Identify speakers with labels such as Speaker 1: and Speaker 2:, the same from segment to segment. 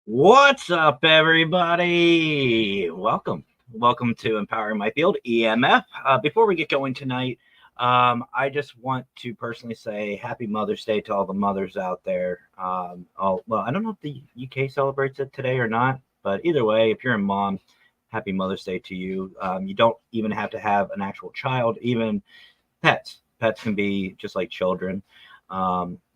Speaker 1: What's up, everybody? Welcome to Empowering My Field, EMF. Before we get going tonight, I just want to personally say Happy Mother's Day to all the mothers out there. I don't know if the UK celebrates it today or not, but either way, if you're a mom, Happy Mother's Day to you. You don't even have to have an actual child, even pets. Pets can be just like children.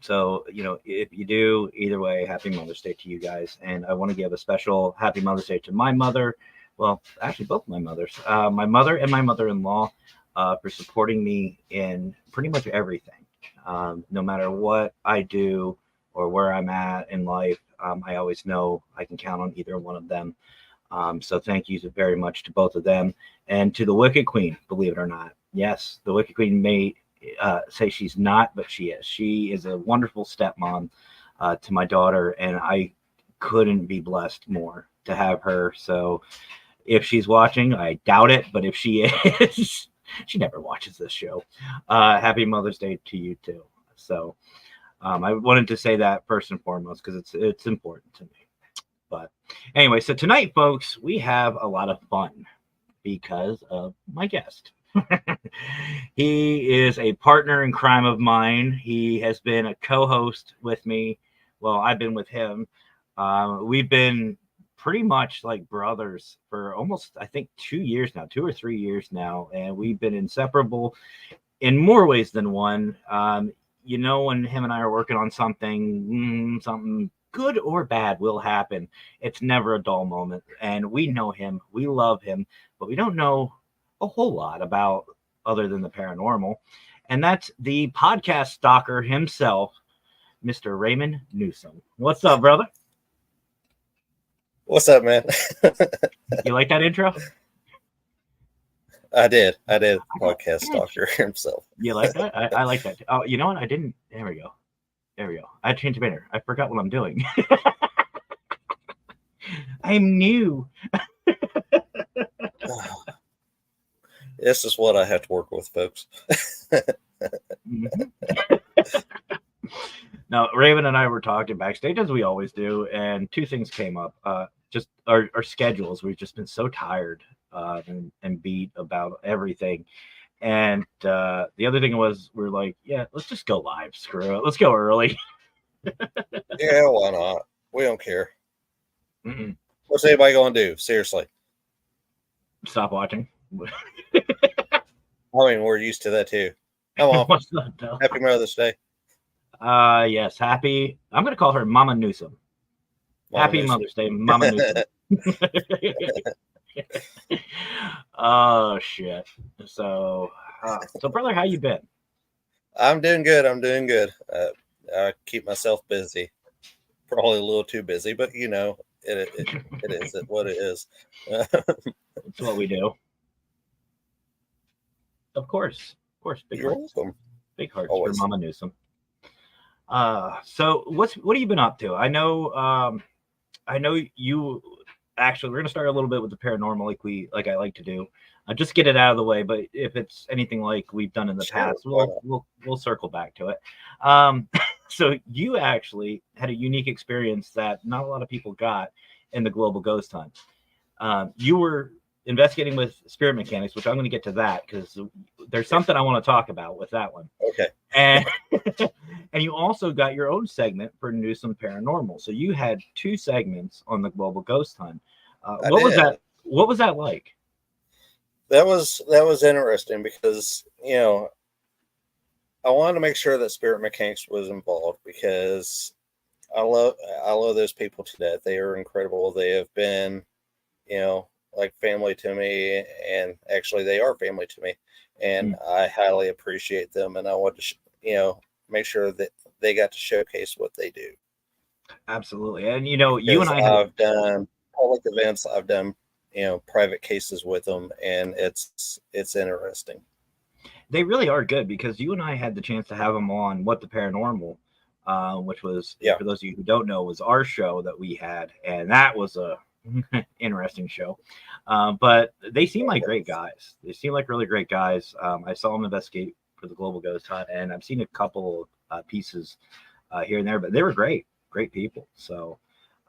Speaker 1: So, if you do, either way, Happy Mother's Day to you guys. And I want to give a special Happy Mother's Day to my mother. Well, actually, both my mothers, my mother and my mother-in-law, for supporting me in pretty much everything. No matter what I do or where I'm at in life, I always know I can count on either one of them. So thank you very much to both of them, and to the Wicca Queen, believe it or not. Yes, the Wicca Queen may say she's not, but she is. She is a wonderful stepmom to my daughter, and I couldn't be blessed more to have her. So if she's watching, I doubt it, but if she is, she never watches this show. Happy Mother's Day to you too. So I wanted to say that first and foremost because it's important to me. But anyway, so tonight, folks, we have a lot of fun because of my guest. He is a partner in crime of mine. He has been a co-host with me. Well, I've been with him. We've been pretty much like brothers for almost, I think, 2 or 3 years now. And we've been inseparable in more ways than one. When him and I are working on something good or bad will happen. It's never a dull moment. And we know him. We love him. But we don't know a whole lot about other than the paranormal. And that's the podcast stalker himself, Mr. Raymond Newsome. What's up, brother?
Speaker 2: What's up, man?
Speaker 1: You like that intro?
Speaker 2: I did. Podcast stalker himself.
Speaker 1: You like that? I like that. Oh, you know what? I didn't. There we go. I changed the banner. I forgot what I'm doing. I'm new.
Speaker 2: This is what I have to work with, folks.
Speaker 1: Mm-hmm. Now, Raven and I were talking backstage, as we always do, and two things came up. Just our schedules. We've just been so tired and beat about everything. And the other thing was, we're like, yeah, let's just go live. Screw it. Let's go early.
Speaker 2: Yeah, why not? We don't care.
Speaker 1: Mm-mm.
Speaker 2: What's anybody going to do? Seriously.
Speaker 1: Stop watching.
Speaker 2: I mean, we're used to that too. Come on. Happy Mother's Day.
Speaker 1: Yes. Happy. I'm going to call her Mama Newsome. Happy Mother's Day, Mama Newsome. Oh, shit. So brother, how you been?
Speaker 2: I'm doing good. I keep myself busy. Probably a little too busy, but it is what it is.
Speaker 1: It's what we do. Of course. Big
Speaker 2: You're
Speaker 1: hearts.
Speaker 2: welcome.
Speaker 1: Big hearts
Speaker 2: Always.
Speaker 1: for Mama Newsome. So what have you been up to? I know you actually, we're gonna start a little bit with the paranormal like I like to do. Just get it out of the way, but if it's anything like we've done in the past, we'll circle back to it. So you actually had a unique experience that not a lot of people got in the global ghost hunt. You were investigating with spirit mechanics, which I'm going to get to that because there's something I want to talk about with that one.
Speaker 2: Okay.
Speaker 1: And and you also got your own segment for Newsome Paranormal. So you had 2 segments on the global ghost hunt. What was that? What was that like?
Speaker 2: That was interesting because I wanted to make sure that spirit mechanics was involved because I love those people to death. They are incredible. They have been, like family to me, and actually they are family to me, and I highly appreciate them. And I want to, make sure that they got to showcase what they do.
Speaker 1: Absolutely, and you and
Speaker 2: I've done public events. I've done private cases with them, and it's interesting.
Speaker 1: They really are good because you and I had the chance to have them on What the Paranormal, which was, for those of you who don't know, was our show that we had, and that was a interesting show. But they seem like great guys. They seem like really great guys. I saw them investigate for the Global Ghost Hunt, and I've seen a couple pieces here and there, but they were great people. So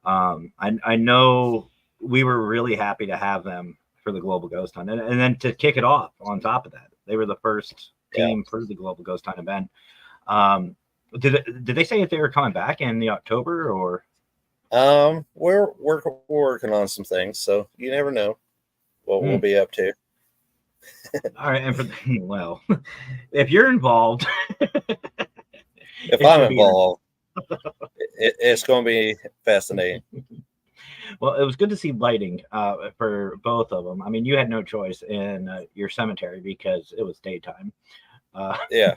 Speaker 1: I know we were really happy to have them for the Global Ghost Hunt, and then to kick it off on top of that, they were the first team for the Global Ghost Hunt event. Did they say if they were coming back in the October or?
Speaker 2: We're working on some things, so you never know what we'll be up to.
Speaker 1: All right, and if you're involved,
Speaker 2: if I'm involved, it's going to be fascinating.
Speaker 1: Well, it was good to see lighting for both of them. I mean, you had no choice in your cemetery because it was daytime.
Speaker 2: Yeah.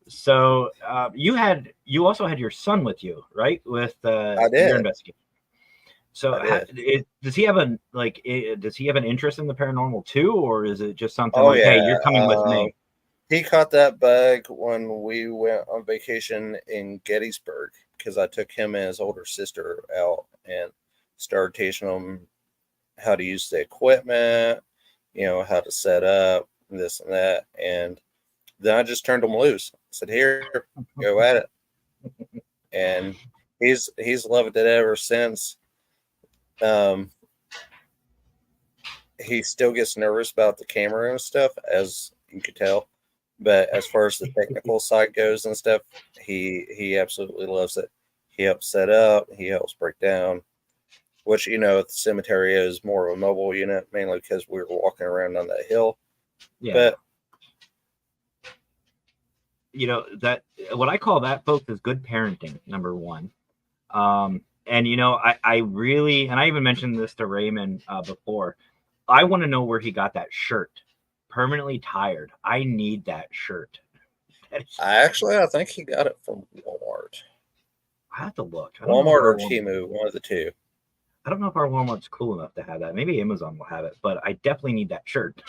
Speaker 1: So you also had your son with you, right? With
Speaker 2: I did.
Speaker 1: Your investigation. So does he have an interest in the paranormal too, or is it just something hey, you're coming with me?
Speaker 2: He caught that bug when we went on vacation in Gettysburg because I took him and his older sister out and started teaching them how to use the equipment, how to set up this and that. And then I just turned him loose. I said, here, go at it. And he's loved it ever since. He still gets nervous about the camera and stuff, as you could tell. But as far as the technical side goes and stuff, he absolutely loves it. He helps set up. He helps break down, which, the cemetery is more of a mobile unit, mainly because we were walking around on that hill. Yeah. But,
Speaker 1: that what I call that, folks, is good parenting, number one. And, I really, and I even mentioned this to Raymond before, I want to know where he got that shirt. Permanently tired. I need that shirt.
Speaker 2: I think he got it from Walmart.
Speaker 1: I have to look.
Speaker 2: Walmart or Temu, one of the two.
Speaker 1: I don't know if our Walmart's cool enough to have that. Maybe Amazon will have it, but I definitely need that shirt.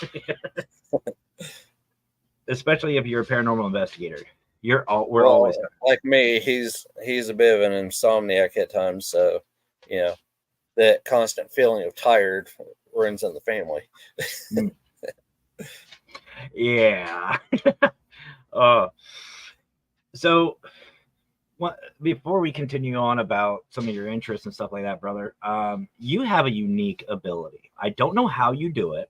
Speaker 1: Especially if you're a paranormal investigator. We're always
Speaker 2: like me. He's a bit of an insomniac at times, so that constant feeling of tired runs in the family.
Speaker 1: Yeah. So before we continue on about some of your interests and stuff like that, brother, you have a unique ability. I don't know how you do it,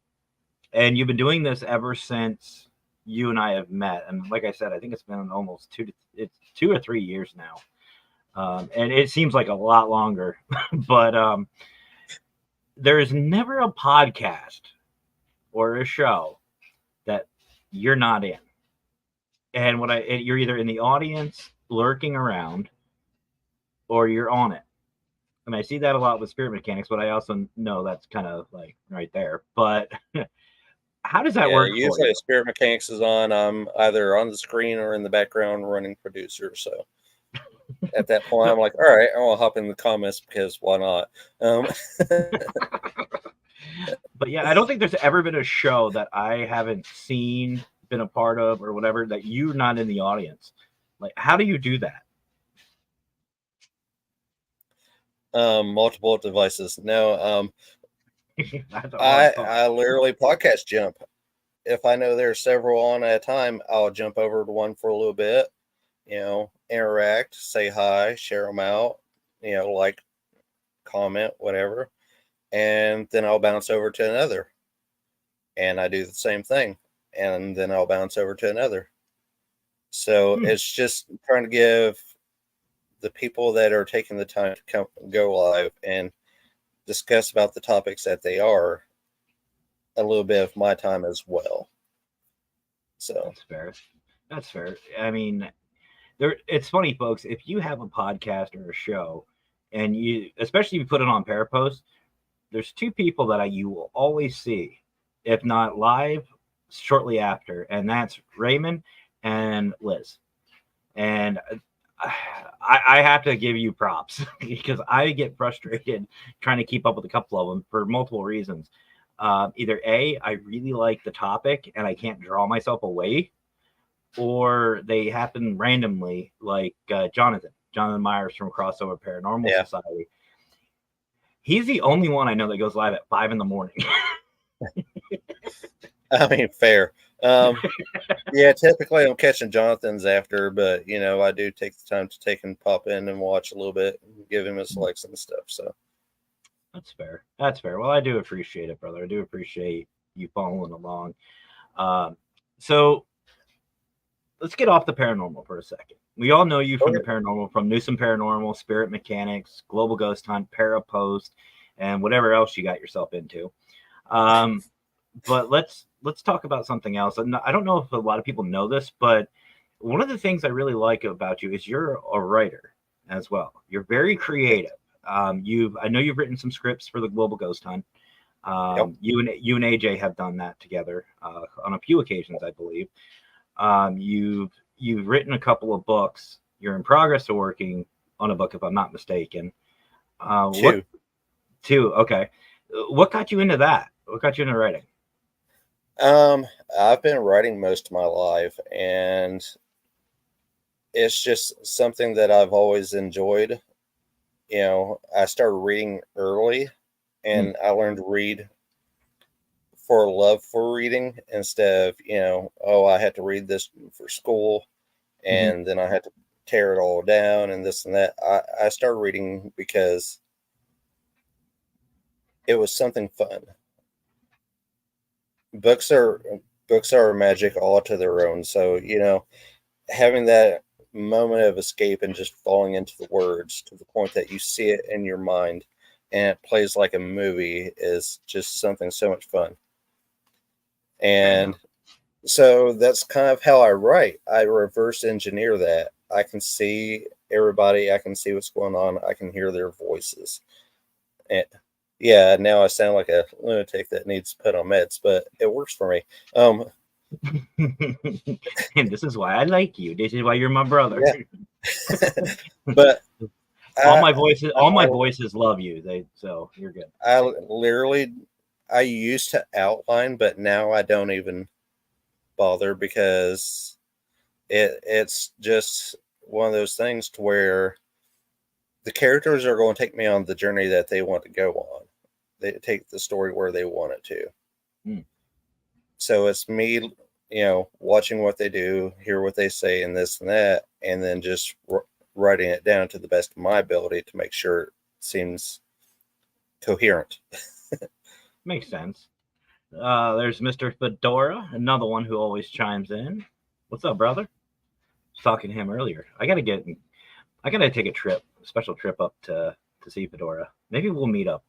Speaker 1: and you've been doing this ever since you and I have met. And like I said, I think it's been almost 2 or 3 years now, and it seems like a lot longer. But there is never a podcast or a show that you're not in. And you're either in the audience lurking around or you're on it. And I see that a lot with spirit mechanics, but I also know that's kind of like right there. But how does that work?
Speaker 2: Usually spirit mechanics is on. I'm either on the screen or in the background running producer. So At that point, I'm like, all right, I want to hop in the comments because why not? Um,
Speaker 1: But yeah, I don't think there's ever been a show that I haven't seen, been a part of, or whatever that you're not in the audience. Like, how do you do that?
Speaker 2: multiple devices. No,
Speaker 1: That's a hard thought.
Speaker 2: I literally podcast jump. If I know there's several on at a time, I'll jump over to one for a little bit, interact, say hi, share them out, like, comment, whatever. And then I'll bounce over to another. And I do the same thing. And then I'll bounce over to another. So
Speaker 1: Hmm.
Speaker 2: it's just trying to give the people that are taking the time to go live and discuss about the topics that they are a little bit of my time as well. So,
Speaker 1: That's fair. That's fair. I mean, there. It's funny, folks. If you have a podcast or a show, and you, especially if you put it on Parapost, there's two people that you will always see, if not live, shortly after, and that's Raymond and Liz. And I have to give you props because I get frustrated trying to keep up with a couple of them for multiple reasons. Either A, I really like the topic and I can't draw myself away, or they happen randomly, like Jonathan Myers from Crossover Paranormal
Speaker 2: yeah,
Speaker 1: Society. He's the only one I know that goes live at 5 a.m.
Speaker 2: I mean, fair. Yeah, typically I'm catching Jonathan's after, but I do take the time to take and pop in and watch a little bit, and give him his likes and stuff. So,
Speaker 1: That's fair. That's fair. Well, I do appreciate it, brother. I do appreciate you following along. Um, so let's get off the paranormal for a second. We all know you from the
Speaker 2: okay.
Speaker 1: paranormal, from Newsome Paranormal, Spirit Mechanics, Global Ghost Hunt, Parapost, and whatever else you got yourself into. Um, but let's talk about something else. And I don't know if a lot of people know this, but one of the things I really like about you is you're a writer as well. You're very creative. I know you've written some scripts for the Global Ghost Hunt.
Speaker 2: Yep.
Speaker 1: You and AJ have done that together on a few occasions, I believe. You've written a couple of books. You're in progress of working on a book, if I'm not mistaken. What
Speaker 2: Two.
Speaker 1: two? Okay. What got you into that? What got you into writing?
Speaker 2: Um, I've been writing most of my life, and it's just something that I've always enjoyed. I started reading early,
Speaker 1: Hmm.
Speaker 2: and I learned to read for love for reading instead of, oh, I had to read this for school
Speaker 1: Mm-hmm.
Speaker 2: and then I had to tear it all down and this and that. I started reading because it was something fun. Books are books are magic all to their own. So, having that moment of escape and just falling into the words to the point that you see it in your mind and it plays like a movie is just something so much fun.
Speaker 1: I know.
Speaker 2: And so that's kind of how I write. I reverse engineer that. I can see everybody, I can see what's going on, I can hear their voices. And yeah, now I sound like a lunatic that needs put on meds, but it works for me. Um,
Speaker 1: And this is why I like you. This is why you're my brother.
Speaker 2: yeah, but
Speaker 1: all
Speaker 2: I,
Speaker 1: my voices, all my
Speaker 2: I,
Speaker 1: voices love you. So you're good.
Speaker 2: I literally, I used to outline, but now I don't even bother because it's just one of those things to where the characters are going to take me on the journey that they want to go on. They take the story where they want it to.
Speaker 1: Mm,
Speaker 2: So it's me, watching what they do, hear what they say, and this and that, and then just writing it down to the best of my ability to make sure it seems coherent.
Speaker 1: makes sense. There's Mr. Fedora, another one who always chimes in. What's up, brother? I was talking to him earlier. I gotta take a special trip up to see Fedora. Maybe we'll meet up.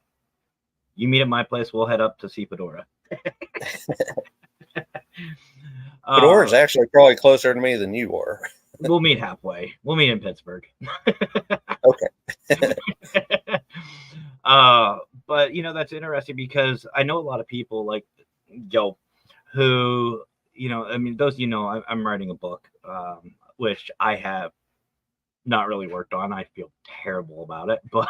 Speaker 1: You meet at my place, we'll head up to see Fedora.
Speaker 2: Fedora is
Speaker 1: Uh,
Speaker 2: actually probably closer to me than you are.
Speaker 1: we'll meet halfway. We'll meet in Pittsburgh.
Speaker 2: Okay.
Speaker 1: uh, but that's interesting because I know a lot of people like yo who I mean those I'm writing a book, which I have not really worked on. I feel terrible about it, but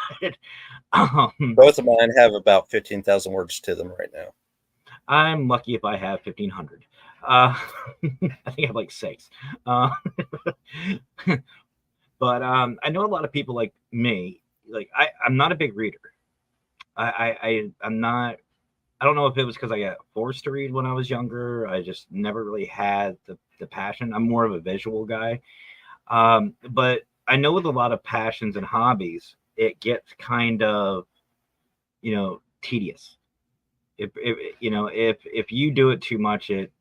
Speaker 2: Both of mine have about 15,000 words to them right now.
Speaker 1: I'm lucky if I have 1,500. Uh, I think I have like 6. Uh, but I know a lot of people like me. Like I'm not a big reader. I'm not. I don't know if it was because I got forced to read when I was younger. I just never really had the passion. I'm more of a visual guy. But I know with a lot of passions and hobbies, it gets kind of, tedious. If you do it too much, it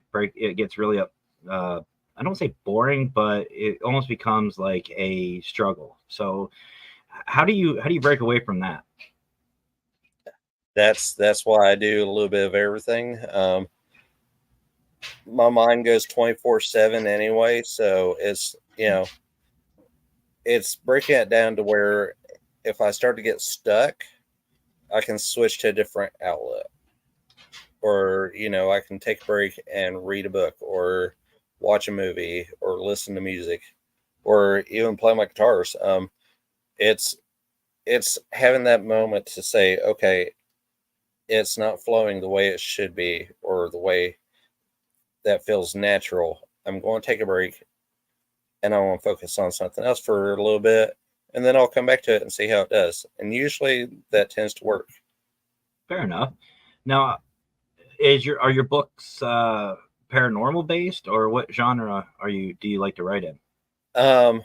Speaker 1: gets really up. I don't say boring, but it almost becomes like a struggle. So how do you break away from that?
Speaker 2: That's why I do a little bit of everything. My mind goes 24/7 anyway, so it's breaking it down to where if I start to get stuck, I can switch to a different outlet, or I can take a break and read a book, or watch a movie, or listen to music, or even play my guitars. It's it's having that moment to say, okay, it's not flowing the way it should be, or the way that feels natural. I'm going to take a break, and I want to focus on something else for a little bit, and then I'll come back to it and see how it does. And usually that tends to work.
Speaker 1: Fair enough. Now, are your books paranormal based, or what genre do you like to write in?
Speaker 2: Um,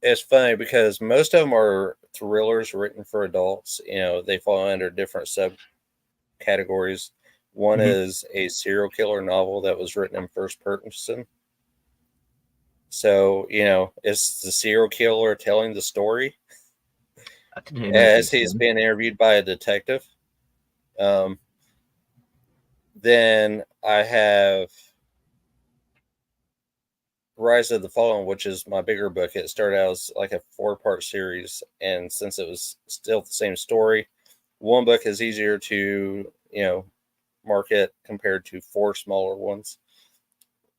Speaker 2: it's funny because most of them are thrillers written for adults. They fall under different subcategories. One
Speaker 1: Mm-hmm.
Speaker 2: is a serial killer novel that was written in first person. So, it's the serial killer telling the story
Speaker 1: That makes
Speaker 2: as
Speaker 1: sense.
Speaker 2: he's being interviewed by a detective. Um, then I have Rise of the Fallen, which is my bigger book. It started out as like a 4-part series, and since it was still the same story, one book is easier to market compared to 4 smaller ones.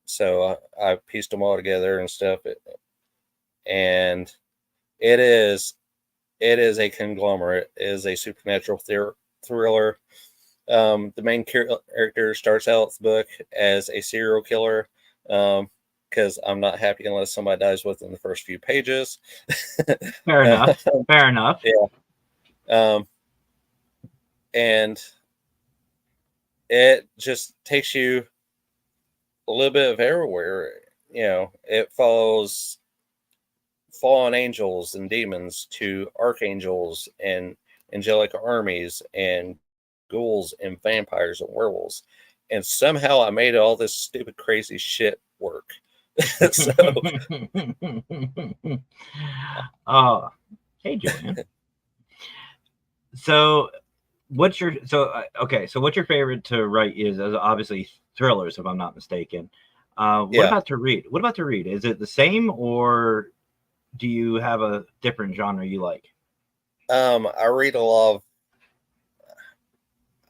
Speaker 2: So I pieced them all together and stuff, and it is a conglomerate. It is a supernatural thriller. The main character starts out the book as a serial killer. Because I'm not happy unless somebody dies within the first few pages.
Speaker 1: Fair
Speaker 2: uh,
Speaker 1: enough. Fair enough.
Speaker 2: yeah. Um, and it just takes you a little bit of everywhere. It follows fallen angels and demons to archangels and angelic armies and ghouls and vampires and werewolves. And somehow I made all this stupid, crazy shit work. So,
Speaker 1: Oh, hey, Joanne. So, what's your favorite to write is obviously thrillers, if I'm not mistaken. What
Speaker 2: yeah.
Speaker 1: about to read? What about to read? Is it the same, or do you have a different genre you like?
Speaker 2: I read a lot of.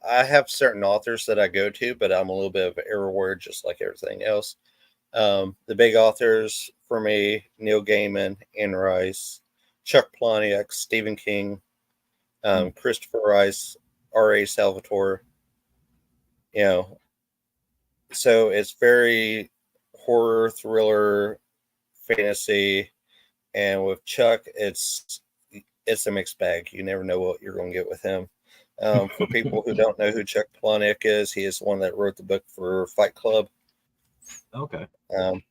Speaker 2: I have certain authors that I go to, but I'm a little bit of everywhere, just like everything else. The big authors for me: Neil Gaiman, Anne Rice, Chuck Palahniuk, Stephen King,
Speaker 1: Hmm.
Speaker 2: Christopher Rice, R.A. Salvatore. You know, so it's very horror, thriller, fantasy, and with Chuck, it's a mixed bag. You never know what you're going to get with him. For people who don't know who Chuck Palahniuk is, he is the one that wrote the book for Fight Club.
Speaker 1: Okay.
Speaker 2: Um,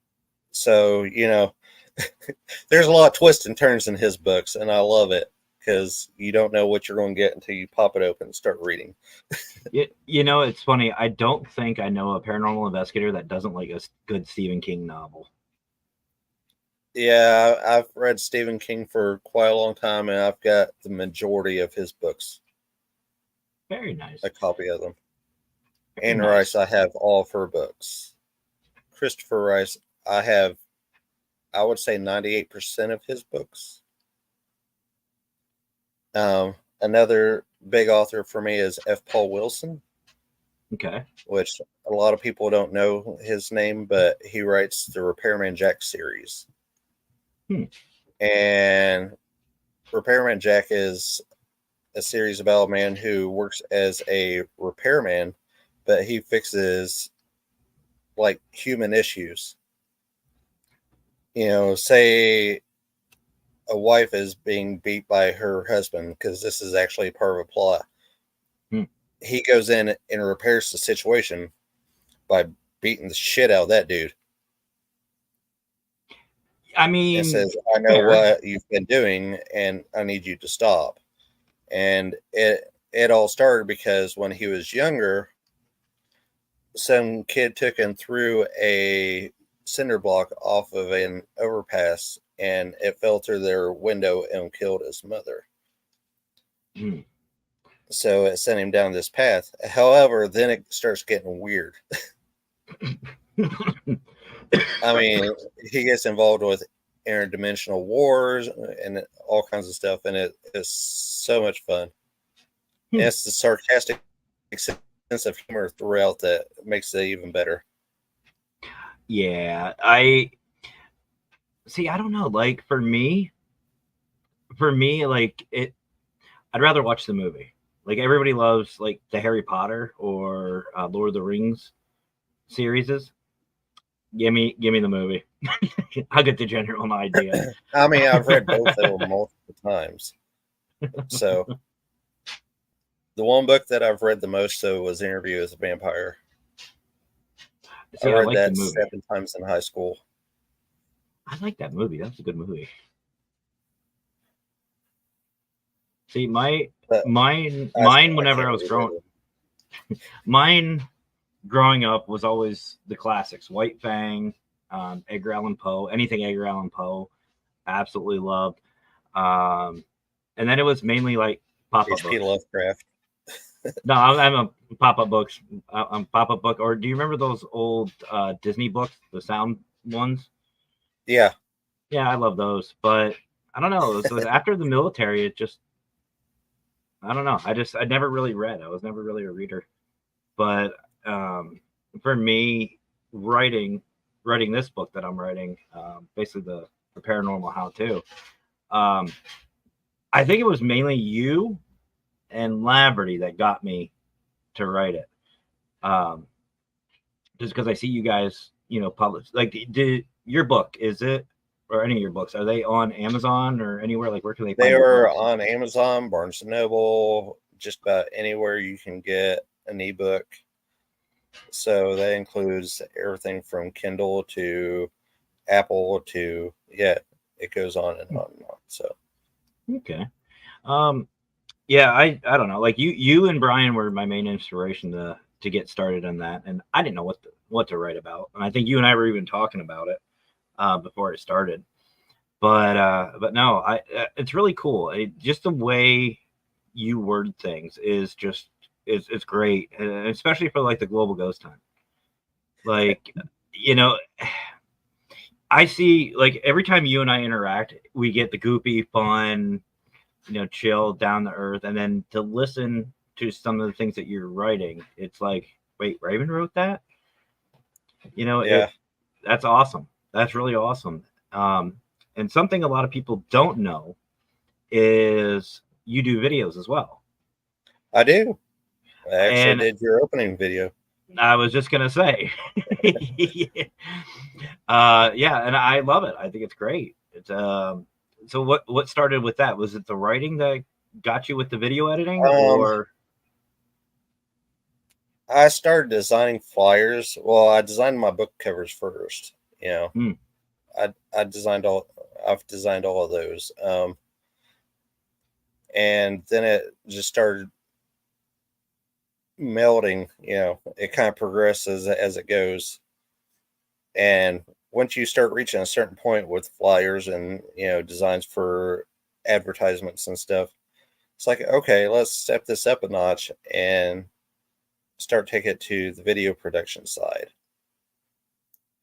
Speaker 2: so there's a lot of twists and turns in his books, and I love it because you don't know what you're going to get until you pop it open and start reading.
Speaker 1: It's funny. I don't think I know a paranormal investigator that doesn't like a good Stephen King novel.
Speaker 2: Yeah, I've read Stephen King for quite a long time, and I've got the majority of his books,
Speaker 1: Very nice.
Speaker 2: a copy of them.
Speaker 1: Very
Speaker 2: Anne Rice,
Speaker 1: nice.
Speaker 2: I have all of her books. Christopher Rice, I have, I would say 98% of his books. Another big author for me is F. Paul Wilson,
Speaker 1: Okay.
Speaker 2: which a lot of people don't know his name, but he writes the Repairman Jack series.
Speaker 1: Hmm.
Speaker 2: And Repairman Jack is a series about a man who works as a repairman, but he fixes like human issues. Say a wife is being beat by her husband, because this is actually part of a plot.
Speaker 1: Hmm.
Speaker 2: He goes in and repairs the situation by beating the shit out of that dude.
Speaker 1: I mean,
Speaker 2: And says, I know
Speaker 1: fair.
Speaker 2: what you've been doing and I need you to stop. And it all started because when he was younger, some kid took him through a cinder block off of an overpass, and it fell through their window and killed his mother.
Speaker 1: Hmm.
Speaker 2: So it sent him down this path. However, then it starts getting weird. I mean, he gets involved with interdimensional wars and all kinds of stuff, and it is so much fun. And it's the sarcastic sense of humor throughout that makes it even better.
Speaker 1: Yeah, I see. I don't know. Like for me, like it. I'd rather watch the movie. Like everybody loves like the Harry Potter or Lord of the Rings series. Give me the movie. I'll get the general idea.
Speaker 2: I mean, I've read both of them multiple times. So the one book that I've read the most so was Interview with a Vampire. I
Speaker 1: See, I
Speaker 2: read
Speaker 1: like the
Speaker 2: that
Speaker 1: movie.
Speaker 2: 7 times in high school.
Speaker 1: I like that movie. That's a good movie. See, mine.
Speaker 2: But I
Speaker 1: Whenever I
Speaker 2: can't
Speaker 1: was
Speaker 2: reread
Speaker 1: growing,
Speaker 2: it.
Speaker 1: mine growing up was always the classics: White Fang, Edgar Allan Poe, anything Edgar Allan Poe. Absolutely loved. Um, and then it was mainly like pop up
Speaker 2: H.P.
Speaker 1: books.
Speaker 2: Lovecraft.
Speaker 1: No, I'm a pop up books. I'm pop up book. Or do you remember those old Disney books, the sound ones?
Speaker 2: Yeah.
Speaker 1: Yeah, I love those. But I don't know. So after the military, it just I don't know. I never really read. I was never really a reader. But for me, writing this book that I'm writing, basically the paranormal how to. Um, I think it was mainly you and Laverty that got me to write it. Um, just because I see you guys, publish like did your book is it or any of your books are they on Amazon or anywhere? Like where can they
Speaker 2: They
Speaker 1: find your
Speaker 2: are
Speaker 1: books?
Speaker 2: on Amazon, Barnes & Noble, just about anywhere you can get an ebook. So that includes everything from Kindle to Apple to, yeah, it goes on and on and on. So
Speaker 1: Okay. Um, yeah, I don't know. Like you and Brian were my main inspiration to get started on that, and I didn't know what to write about, and I think you and I were even talking about it before it started. But no, it's really cool. Just the way you word things is just it's great, especially for like the global ghost hunt. Like, you know, I see like every time you and I interact, we get the goopy, fun, chill, down to earth, and then to listen to some of the things that you're writing, it's like, wait, Raven wrote that?
Speaker 2: yeah,
Speaker 1: That's awesome. That's really awesome. And something a lot of people don't know is you do videos as well.
Speaker 2: I do. I actually
Speaker 1: And
Speaker 2: did your opening video.
Speaker 1: I was just gonna say, yeah, and I love it. I think it's great. It's so what started with that? Was it the writing that got you with the video editing,
Speaker 2: Um,
Speaker 1: or
Speaker 2: I started designing flyers. Well, I designed my book covers first. You know,
Speaker 1: hmm,
Speaker 2: I designed all. I've designed all of those. And then it just started melding. It kind of progresses as it goes. And once you start reaching a certain point with flyers and designs for advertisements and stuff, it's like, okay, let's step this up a notch and start taking it to the video production side.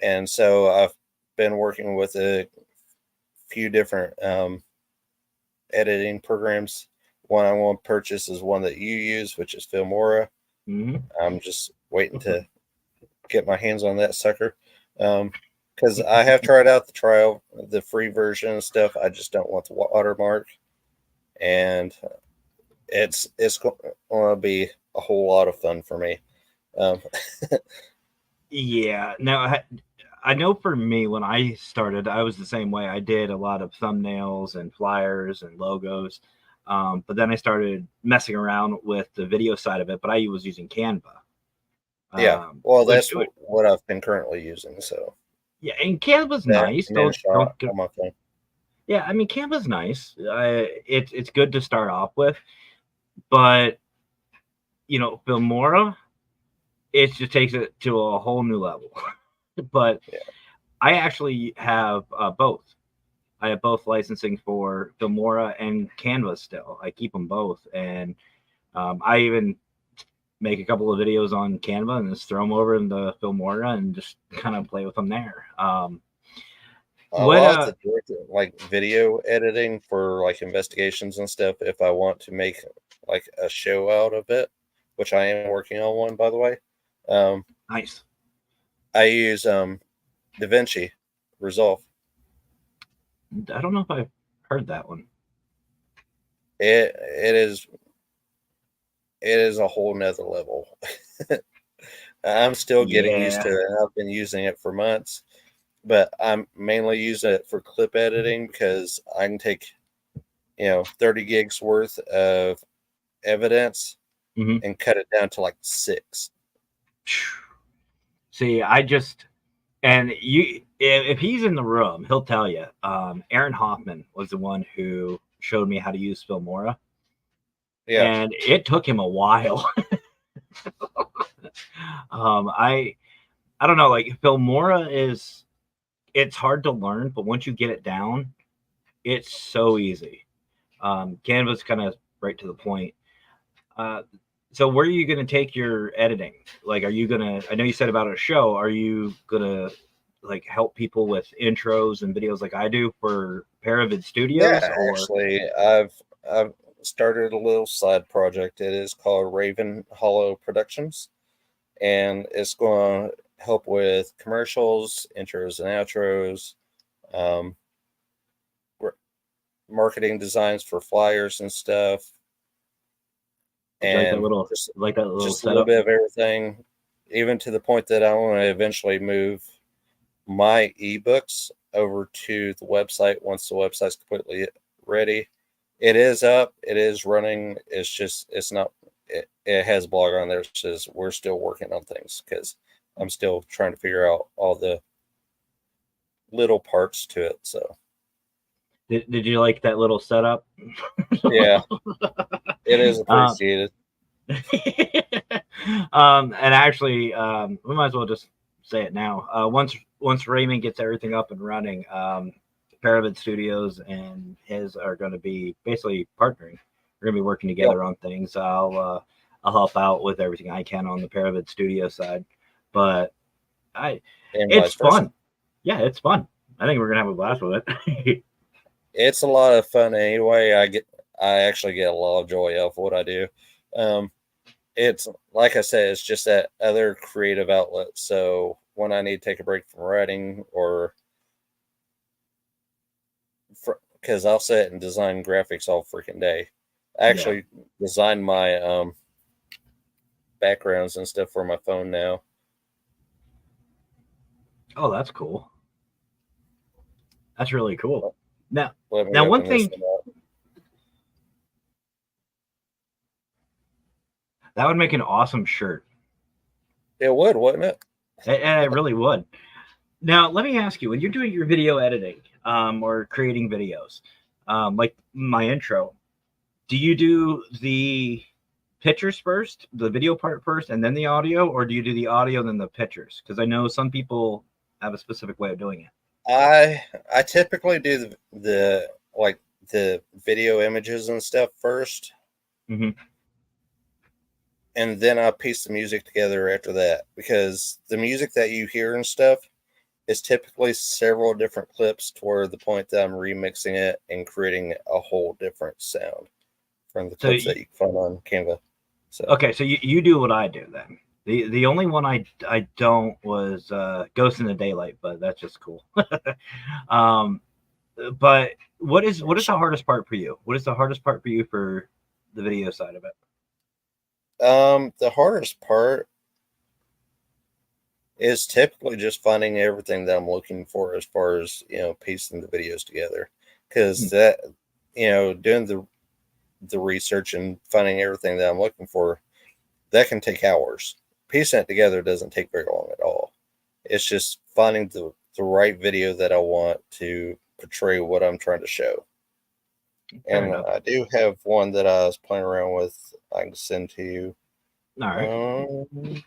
Speaker 2: And so I've been working with a few different editing programs. One I want to purchase is one that you use, which is Filmora.
Speaker 1: mm-hmm.
Speaker 2: I'm just waiting to get my hands on that sucker. because I have tried out the free version and stuff. I just don't want the watermark, and it's going to be a whole lot of fun for me. Um,
Speaker 1: Yeah. Now, I know for me, when I started, I was the same way. I did a lot of thumbnails and flyers and logos. But then I started messing around with the video side of it, but I was using Canva.
Speaker 2: yeah, well,
Speaker 1: Which,
Speaker 2: that's what I've been currently using. So
Speaker 1: yeah, and Canva's
Speaker 2: that
Speaker 1: nice.
Speaker 2: and InShot
Speaker 1: Don't get,
Speaker 2: on my phone.
Speaker 1: yeah, I mean, Canva's nice. It's good to start off with, but Filmora, it just takes it to a whole new level. But
Speaker 2: Yeah.
Speaker 1: I actually have both. I have both licensing for Filmora and Canva still. I keep them both, and I even make a couple of videos on Canva and just throw them over in the Filmora and just kind of play with them there.
Speaker 2: I
Speaker 1: What
Speaker 2: love the direct like video editing for like investigations and stuff. If I want to make like a show out of it, which I am working on one by the way,
Speaker 1: Nice.
Speaker 2: I use DaVinci Resolve.
Speaker 1: I don't know if I've heard that one.
Speaker 2: It is a whole nother level. I'm still getting used to
Speaker 1: Yeah.
Speaker 2: it, and I've been using it for months. But I'm mainly using it for clip editing because I can take 30 gigs worth of evidence
Speaker 1: Mm-hmm.
Speaker 2: and cut it down to like 6.
Speaker 1: See, and if he's in the room, he'll tell you. Aaron Hoffman was the one who showed me how to use Filmora,
Speaker 2: Yeah,
Speaker 1: and it took him a while. I don't know, like Filmora it's hard to learn, but once you get it down, it's so easy. Canva's kind of right to the point. So where are you going to take your editing? Like, are you going to, I know you said about a show, are you going to like help people with intros and videos like I do for Paravid Studios,
Speaker 2: yeah.
Speaker 1: or?
Speaker 2: Actually, I've started a little side project. It is called Raven Hollow Productions, and it's going to help with commercials, intros and outros, um, marketing designs for flyers and stuff,
Speaker 1: Would you
Speaker 2: and
Speaker 1: like that little
Speaker 2: just a little
Speaker 1: setup?
Speaker 2: bit of everything, even to the point that I want to eventually move my ebooks over to the website once the website's completely ready. It is up, it is running. It's not, it has a blog on there that says we're still working on things because I'm still trying to figure out all the little parts to it. So,
Speaker 1: Did you like that little setup?
Speaker 2: yeah, it is
Speaker 1: uh,
Speaker 2: appreciated.
Speaker 1: and actually, we might as well just say it now. Once Raymond gets everything up and running, Paravid Studios and his are going to be basically partnering. We're going to be working
Speaker 2: Yep.
Speaker 1: together on things. I'll help out with everything I can on the Paravid Studio side, but
Speaker 2: And
Speaker 1: it's
Speaker 2: vice versa.
Speaker 1: fun. Yeah, it's fun. I think we're gonna have a blast with it.
Speaker 2: It's a lot of fun anyway. I actually get a lot of joy out of what I do. Um, it's like I said, it's just that other creative outlet. So when I need to take a break from writing, or because I'll sit and design graphics all freaking day. I
Speaker 1: Yeah.
Speaker 2: actually design my backgrounds and stuff for my phone now.
Speaker 1: Oh, that's cool. That's really cool. Now,
Speaker 2: Let me
Speaker 1: now one
Speaker 2: open this
Speaker 1: thing
Speaker 2: one up.
Speaker 1: that would make an awesome shirt.
Speaker 2: It would, wouldn't it?
Speaker 1: It really would. Now, let me ask you: when you're doing your video editing, or creating videos, like my intro, do you do the pictures first, the video part first, and then the audio, or do you do the audio then the pictures? Because I know some people have a specific way of doing it.
Speaker 2: I typically do the like the video images and stuff first,
Speaker 1: Mm-hmm.
Speaker 2: and then I piece the music together after that, because the music that you hear and stuff is typically several different clips toward the point that I'm remixing it and creating a whole different sound from the
Speaker 1: So,
Speaker 2: clips that you can find on Canva. So
Speaker 1: okay, so you do what I do then. The only one I don't was Ghost in the Daylight, but that's just cool. um, but what is the hardest part for you? What is the hardest part for you for the video side of it?
Speaker 2: The hardest part is typically just finding everything that I'm looking for as far as, piecing the videos together. Because that, doing the research and finding everything that I'm looking for, that can take hours. Piecing it together doesn't take very long at all. It's just finding the right video that I want to portray what I'm trying to show.
Speaker 1: Fair
Speaker 2: And
Speaker 1: enough.
Speaker 2: I do have one that I was playing around with. I can send to you.
Speaker 1: All right.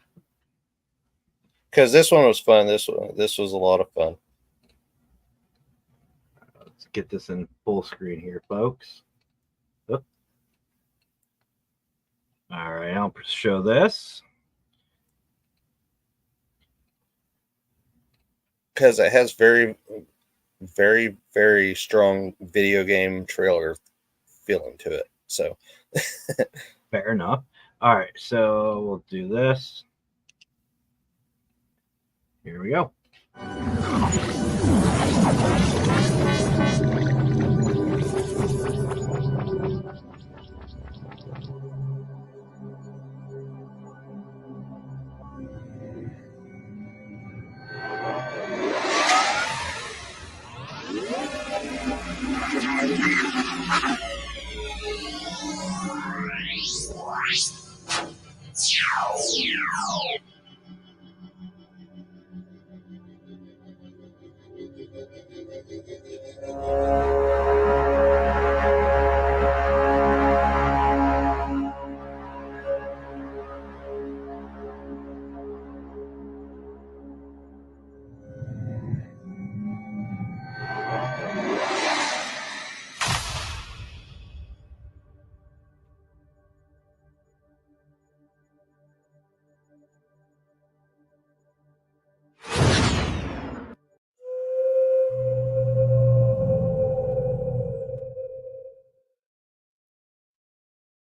Speaker 2: Because this one was fun. This was a lot of fun.
Speaker 1: Let's get this in full screen here, folks. Oop. All right, I'll show this.
Speaker 2: Because it has very, very, very strong video game trailer feeling to it. So,
Speaker 1: Fair enough. All right, so we'll do this. Here we go.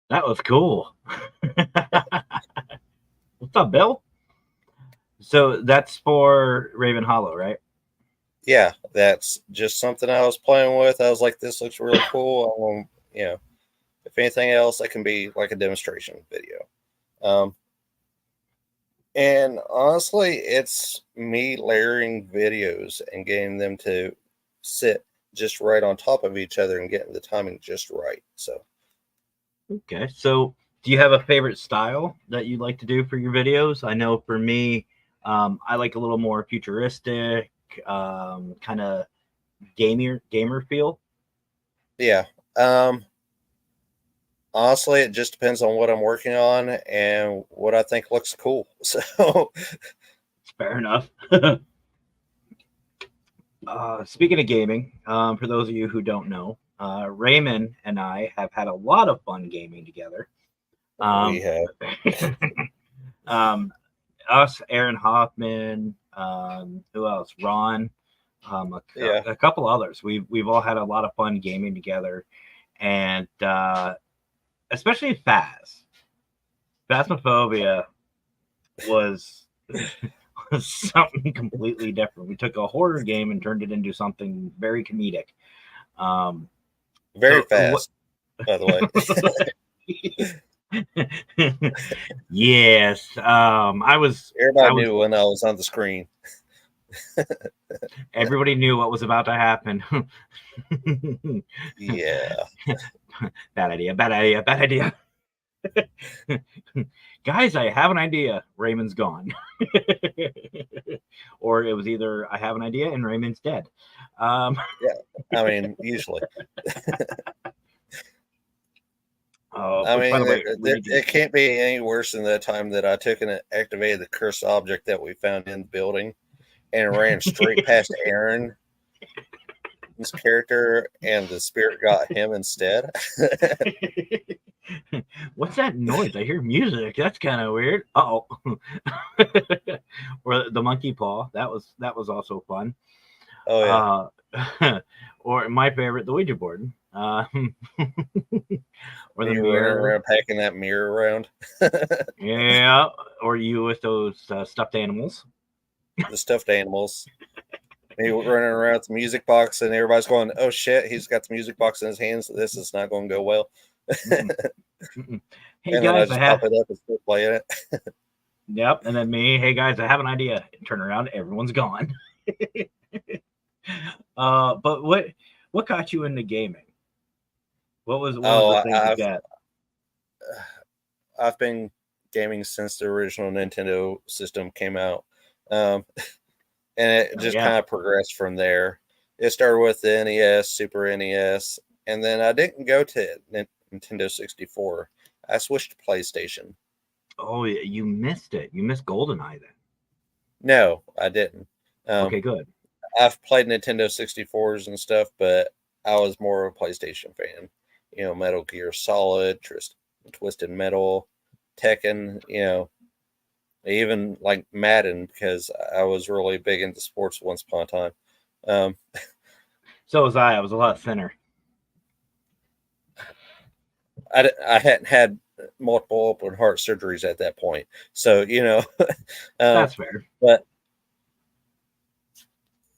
Speaker 1: That was cool. What's up, Bill? So that's for Raven Hollow, right?
Speaker 2: yeah, that's just something I was playing with. I was like, this looks really cool. If anything else, that can be like a demonstration video. And honestly, it's me layering videos and getting them to sit just right on top of each other and getting the timing just right. So,
Speaker 1: Okay. So do you have a favorite style that you like to do for your videos? I know for me, I like a little more futuristic, kind of gamer feel.
Speaker 2: yeah. Honestly, it just depends on what I'm working on and what I think looks cool. So,
Speaker 1: Fair enough. Speaking of gaming, for those of you who don't know, Raymond and I have had a lot of fun gaming together.
Speaker 2: we
Speaker 1: Um,
Speaker 2: have,
Speaker 1: um, us, Aaron Hoffman, who else? Ron,
Speaker 2: yeah,
Speaker 1: a couple others. We've all had a lot of fun gaming together, and especially Phasmophobia was was something completely different. We took a horror game and turned it into something very comedic. Um,
Speaker 2: very
Speaker 1: so what?
Speaker 2: fast, by the way.
Speaker 1: Yes, I
Speaker 2: Everybody
Speaker 1: was.
Speaker 2: knew when I was on the screen.
Speaker 1: Everybody knew what was about to happen.
Speaker 2: Yeah.
Speaker 1: Bad idea. Bad idea. Bad idea. Guys, I have an idea. Raymond's gone. Or it was either I have an idea and Raymond's dead.
Speaker 2: Yeah. I mean, usually. I
Speaker 1: Which, by the
Speaker 2: mean,
Speaker 1: way, we need to
Speaker 2: it
Speaker 1: get.
Speaker 2: can't be any worse than the time that I took and activated the cursed object that we found in the building and ran straight past Aaron's character, and the spirit got him instead.
Speaker 1: What's that noise? I hear music. That's kind of weird. Oh, or the monkey paw. That was also fun.
Speaker 2: Oh, yeah.
Speaker 1: Or my favorite, the Ouija board. Or the
Speaker 2: You running
Speaker 1: mirror.
Speaker 2: around packing that mirror around.
Speaker 1: Yeah. or you with those stuffed animals.
Speaker 2: The stuffed animals. Me running around with the music box, and everybody's going, "Oh shit, he's got the music box in his hands. This is not going to go well."
Speaker 1: Mm-mm. Mm-mm. Hey
Speaker 2: And then I
Speaker 1: guys, I
Speaker 2: just
Speaker 1: have.
Speaker 2: pop it up and still playing it.
Speaker 1: Yep, and then me. Hey guys, I have an idea. Turn around, everyone's gone. But what got you into gaming? What was one of
Speaker 2: Oh,
Speaker 1: the things you got?
Speaker 2: I've been gaming since the original Nintendo system came out, um, and it
Speaker 1: Oh
Speaker 2: just
Speaker 1: yeah.
Speaker 2: kind of progressed from there. It started with the NES, Super NES, and then I didn't go to Nintendo 64. I switched to PlayStation.
Speaker 1: Oh, yeah, you missed it. You missed GoldenEye then.
Speaker 2: No, I didn't. Um,
Speaker 1: Okay, good.
Speaker 2: I've played Nintendo 64s and stuff, but I was more of a PlayStation fan. Metal Gear Solid, Twisted Metal, Tekken, even like Madden, because I was really big into sports once upon a time. Um,
Speaker 1: So was I. I was a lot thinner.
Speaker 2: I hadn't had multiple open heart surgeries at that point. So, um,
Speaker 1: That's fair.
Speaker 2: but,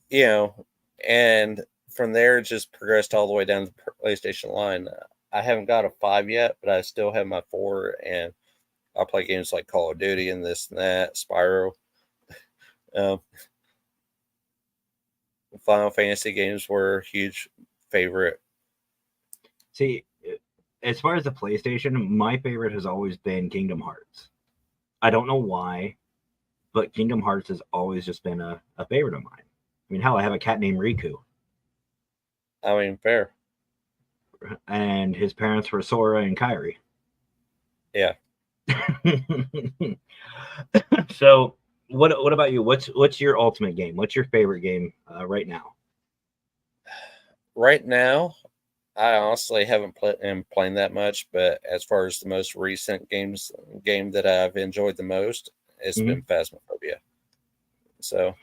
Speaker 2: you know, and from there, it just progressed all the way down the PlayStation line. I haven't got a 5 yet, but I still have my 4, and I play games like Call of Duty and this and that, Spyro. Um, Final Fantasy games were a huge favorite.
Speaker 1: See, as far as the PlayStation, my favorite has always been Kingdom Hearts. I don't know why, but Kingdom Hearts has always just been a favorite of mine. I mean, hell, I have a cat named Riku,
Speaker 2: I mean, fair.
Speaker 1: and his parents were Sora and Kairi.
Speaker 2: Yeah.
Speaker 1: So, what about you? What's your ultimate game? What's your favorite game right now?
Speaker 2: Right now, I honestly haven't am playing that much, but as far as the most recent game that I've enjoyed the most, it's
Speaker 1: Mm-hmm.
Speaker 2: been Phasmophobia. So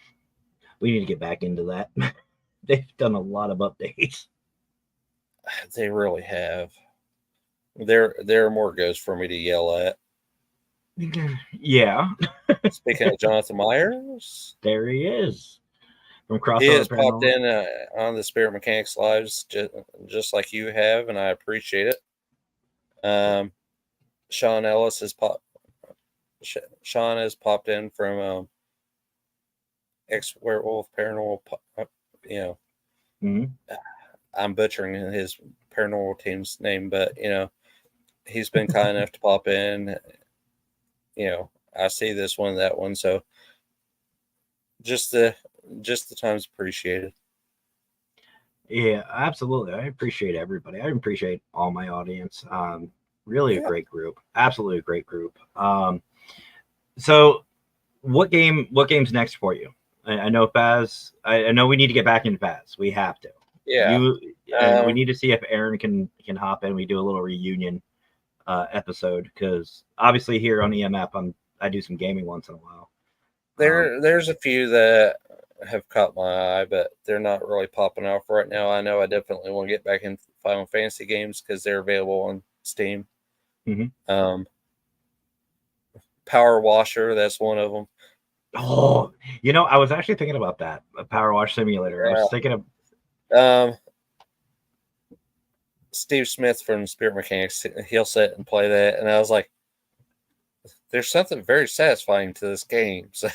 Speaker 1: We need to get back into that. They've done a lot of updates.
Speaker 2: they really have. There are more ghosts for me to yell at.
Speaker 1: Yeah,
Speaker 2: Speaking of Jonathan Myers,
Speaker 1: there he is from
Speaker 2: he
Speaker 1: Crossover
Speaker 2: has popped
Speaker 1: Paranormal.
Speaker 2: in on the Spirit Mechanics lives just like you have, and I appreciate it. Um, Sean Ellis has Sean has popped in from Ex Werewolf Paranormal. You know,
Speaker 1: Mm-hmm.
Speaker 2: I'm butchering his paranormal team's name, but he's been kind enough to pop in. I see this one, that one, so just the time's appreciated.
Speaker 1: Yeah, absolutely. I appreciate everybody. I appreciate all my audience. Really a
Speaker 2: Yeah,
Speaker 1: great group. Absolutely a great group. So what game's next for you? I know Faz. I know we need to get back into Faz. We have to.
Speaker 2: yeah.
Speaker 1: You and we
Speaker 2: Um,
Speaker 1: need to see if Aaron can hop in. We do a little reunion episode because obviously here on EMF I do some gaming once in a while.
Speaker 2: there's a few that have caught my eye, but they're not really popping off right now. I know I definitely want to get back in Final Fantasy games because they're available on Steam.
Speaker 1: Mhm.
Speaker 2: Um, Power Washer, that's one of them.
Speaker 1: Oh, I was actually thinking about that a Power Wash Simulator. I was thinking of
Speaker 2: Um, Steve Smith from Spirit Mechanics, he'll sit and play that, and I was like, there's something very satisfying to this game. So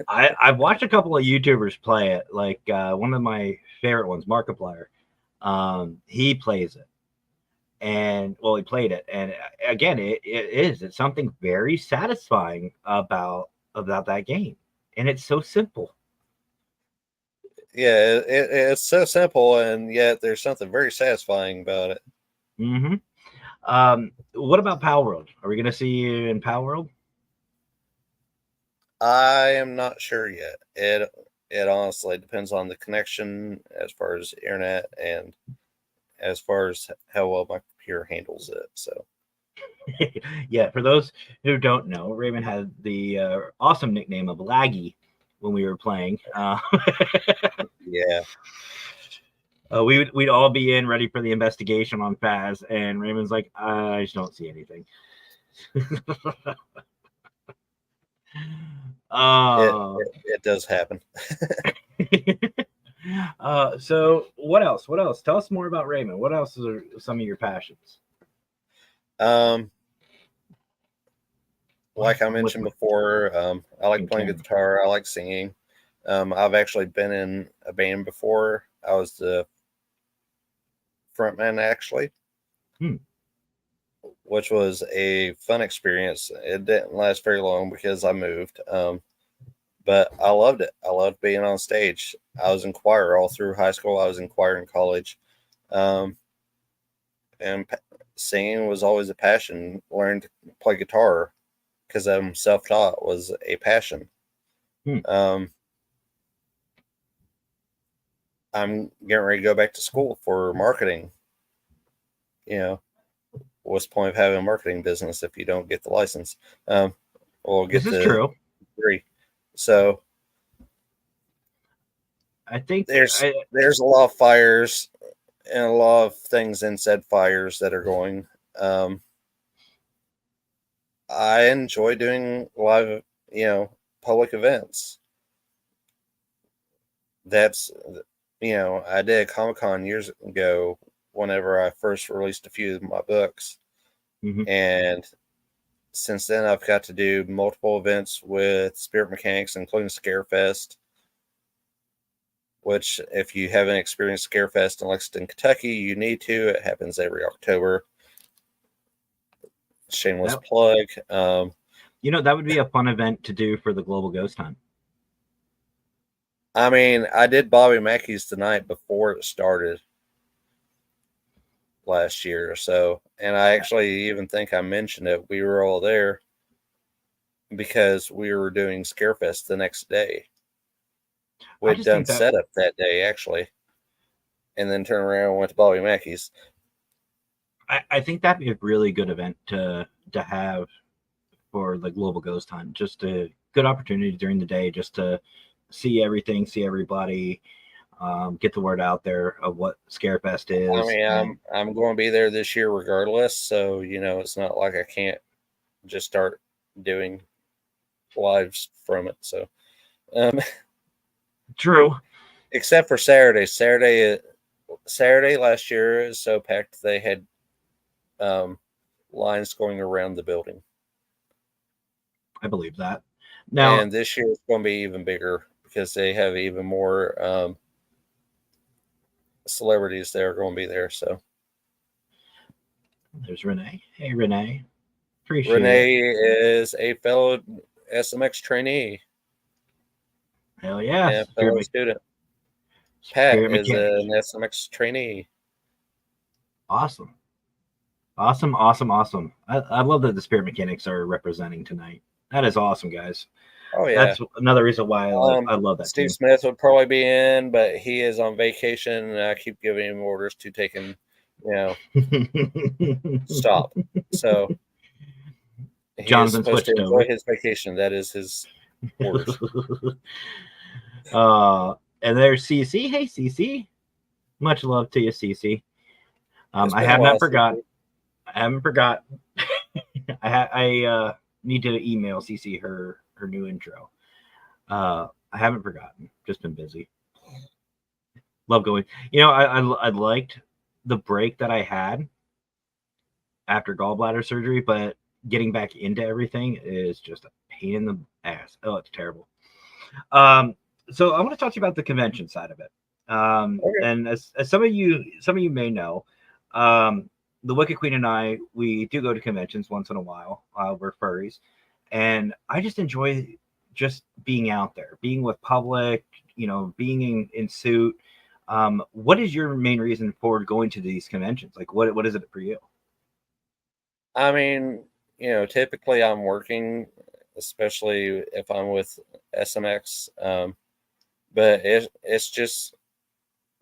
Speaker 1: I've watched a couple of YouTubers play it. Like one of my favorite ones, Markiplier. He plays it, and well, he played it, and again, it's something very satisfying about that game, and it's so simple.
Speaker 2: yeah, it's so simple, and yet there's something very satisfying about it.
Speaker 1: Hmm. What about Power World? Are we going to see you in Power World?
Speaker 2: I am not sure yet. It honestly depends on the connection as far as internet and as far as how well my computer handles it. So
Speaker 1: Yeah, for those who don't know, Raymond had the awesome nickname of Laggy when we were playing.
Speaker 2: yeah,
Speaker 1: We'd all be in ready for the investigation on Faz, and Raymond's like, I just don't see anything.
Speaker 2: it does happen.
Speaker 1: So what else? What else? Tell us more about Raymond. What else are some of your passions?
Speaker 2: Um, like I
Speaker 1: I'm
Speaker 2: mentioned
Speaker 1: whispering
Speaker 2: before, I like
Speaker 1: in
Speaker 2: playing
Speaker 1: camera.
Speaker 2: guitar. I like singing. I've actually been in a band before. I was the frontman actually,
Speaker 1: Hmm.
Speaker 2: which was a fun experience. It didn't last very long because I moved. But I loved it. I loved being on stage. I was in choir all through high school. I was in choir in college. Um, and singing was always a passion. Learned to play guitar because I'm self-taught was a passion.
Speaker 1: Hmm.
Speaker 2: Um, I'm getting ready to go back to school for marketing. You know, what's the point of having a marketing business if you don't get the license? Or
Speaker 1: This
Speaker 2: get
Speaker 1: is
Speaker 2: the
Speaker 1: true.
Speaker 2: degree. So
Speaker 1: I think
Speaker 2: there's a lot of fires and a lot of things in said fires that are going. Um, I enjoy doing live, public events. That's, I did a Comic Con years ago whenever I first released a few of my books.
Speaker 1: mhm.
Speaker 2: And since then, I've got to do multiple events with Spirit Mechanics, including Scarefest, which, if you haven't experienced Scarefest in Lexington, Kentucky, you need to. It happens every October. Shameless
Speaker 1: that
Speaker 2: plug.
Speaker 1: that would be a fun event to do for the Global Ghost Hunt.
Speaker 2: I mean, I did Bobby Mackey's the night before it started last year or so, and I actually even think I mentioned it. We were all there because we were doing Scarefest the next day.
Speaker 1: I
Speaker 2: We'd
Speaker 1: just
Speaker 2: done
Speaker 1: think that
Speaker 2: setup that day actually, and then turned around and went to Bobby Mackey's.
Speaker 1: I think that'd be a really good event to have for the Global Ghost Hunt. Just a good opportunity during the day just to see everything, see everybody, get the word out there of what Scarefest
Speaker 2: I
Speaker 1: is.
Speaker 2: mean,
Speaker 1: And
Speaker 2: I'm going to be there this year regardless, so it's not like I can't just start doing lives from it. So, um,
Speaker 1: true.
Speaker 2: except for Saturday. Saturday last year is so packed they had um, lines going around the building.
Speaker 1: I believe that. Now,
Speaker 2: And this year it's going to be even bigger because they have even more celebrities that are going to be there. So
Speaker 1: there's Renee. Hey, Renee. Appreciate it.
Speaker 2: Renee is a fellow SMX trainee
Speaker 1: Hell yeah.
Speaker 2: and a fellow student. Pat
Speaker 1: Spirit
Speaker 2: is
Speaker 1: Mechanics.
Speaker 2: an SMX trainee.
Speaker 1: Awesome. Awesome. Awesome. Awesome. I love that the Spirit Mechanics are representing tonight. That is awesome, guys.
Speaker 2: Oh yeah.
Speaker 1: That's another reason why I love that
Speaker 2: Steve
Speaker 1: team.
Speaker 2: Smith would probably be in, but he is on vacation, and I keep giving him orders to take him, stop. So he is
Speaker 1: Jonathan
Speaker 2: supposed to
Speaker 1: switched
Speaker 2: enjoy
Speaker 1: over.
Speaker 2: his vacation. That is his orders.
Speaker 1: And there's CC. Hey, CC. Much love to you, CC.
Speaker 2: It's
Speaker 1: I
Speaker 2: been a
Speaker 1: have
Speaker 2: while
Speaker 1: not
Speaker 2: since
Speaker 1: forgot. I haven't forgot. I need to email CC her new intro. I haven't forgotten. Just been busy. Love going. I liked the break that I had after gallbladder surgery, but getting back into everything is just a pain in the ass. Oh, it's terrible. Um, so I want to talk to you about the convention side of it.
Speaker 2: Okay.
Speaker 1: And as some of you may know, the Wicca Queen and I, we do go to conventions once in a while. We're furries, and I just enjoy just being out there, being with public, being in suit. What is your main reason for going to these conventions? Like, what is it for you?
Speaker 2: I mean, typically I'm working, especially if I'm with SMX. But it's just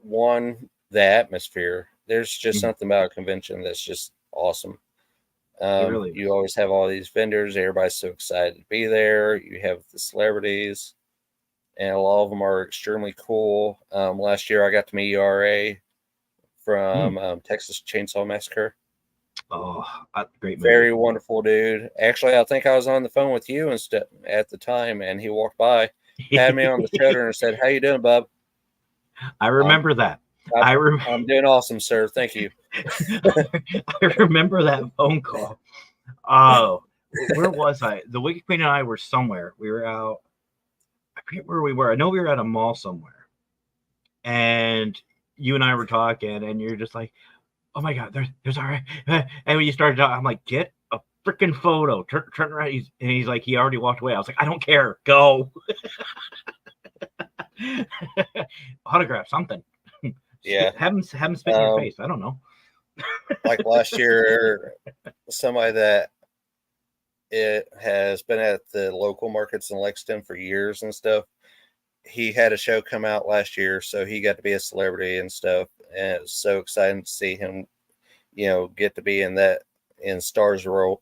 Speaker 2: the atmosphere. There's just
Speaker 1: Mhm.
Speaker 2: something about a convention that's just awesome.
Speaker 1: It really
Speaker 2: You
Speaker 1: is.
Speaker 2: always have all these vendors. Everybody's so excited to be there. You have the celebrities, and a lot of them are extremely cool. Last year, I got to meet ERA
Speaker 1: Mm.
Speaker 2: from Texas Chainsaw Massacre.
Speaker 1: Oh, great movie.
Speaker 2: Very wonderful dude. Actually, I think I was on the phone with you instead at the time, and he walked by. Pat me on the shoulder and said, "How you doing, bub?"
Speaker 1: I
Speaker 2: I'm
Speaker 1: remember that.
Speaker 2: I'm,
Speaker 1: I, rem-
Speaker 2: I'm doing awesome, sir. Thank you.
Speaker 1: I remember that phone call. Oh, where was I? The Wicca Queen and I were somewhere. We were out. I forget where we were. I know we were at a mall somewhere, and you and I were talking, and you're just like, "Oh my god, there's all right." And when you started talking, I'm like, "Get a freaking photo." Turn around. He's like, he already walked away. I was like, "I don't care. Go." Autograph something.
Speaker 2: Yeah.
Speaker 1: Have him spit in your face. I don't know.
Speaker 2: Like last year, somebody that it has been at the local markets in Lexington for years and stuff. He had a show come out last year, so he got to be a celebrity and stuff. And it was so exciting to see him, get to be in Stars row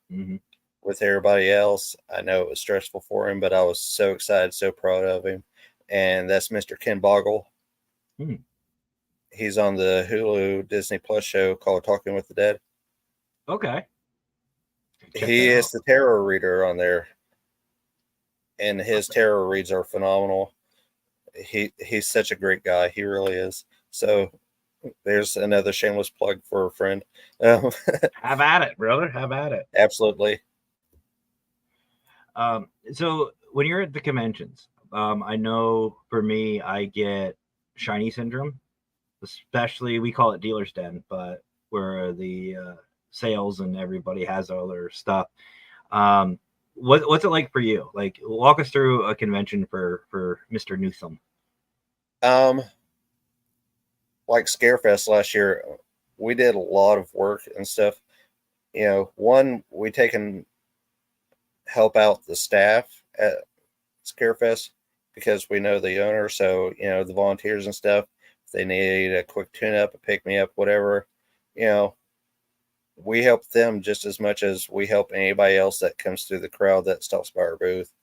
Speaker 1: Mm-hmm.
Speaker 2: with everybody else. I know it was stressful for him, but I was so excited, so proud of him. And that's Mr. Ken Boggle.
Speaker 1: Hmm.
Speaker 2: He's on the Hulu Disney Plus show called Talking with the Dead.
Speaker 1: Okay. Check
Speaker 2: He
Speaker 1: that
Speaker 2: is
Speaker 1: out.
Speaker 2: the tarot reader on there, and his tarot reads are phenomenal. He's such a great guy. He really is. So there's another shameless plug for a friend.
Speaker 1: Have at it, brother. Have at it.
Speaker 2: Absolutely.
Speaker 1: So when you're at the conventions, I know for me, I get shiny syndrome, especially we call it dealer's den, but where the sales and everybody has all their stuff. What's it like for you? Like, walk us through a convention for Mr. Newsome.
Speaker 2: Um, like Scarefest last year, we did a lot of work and stuff. One, we take and help out the staff at Scarefest because we know the owner. So, the volunteers and stuff, if they need a quick tune up, a pick me up, whatever, you know, we help them just as much as we help anybody else that comes through the crowd that stops by our booth.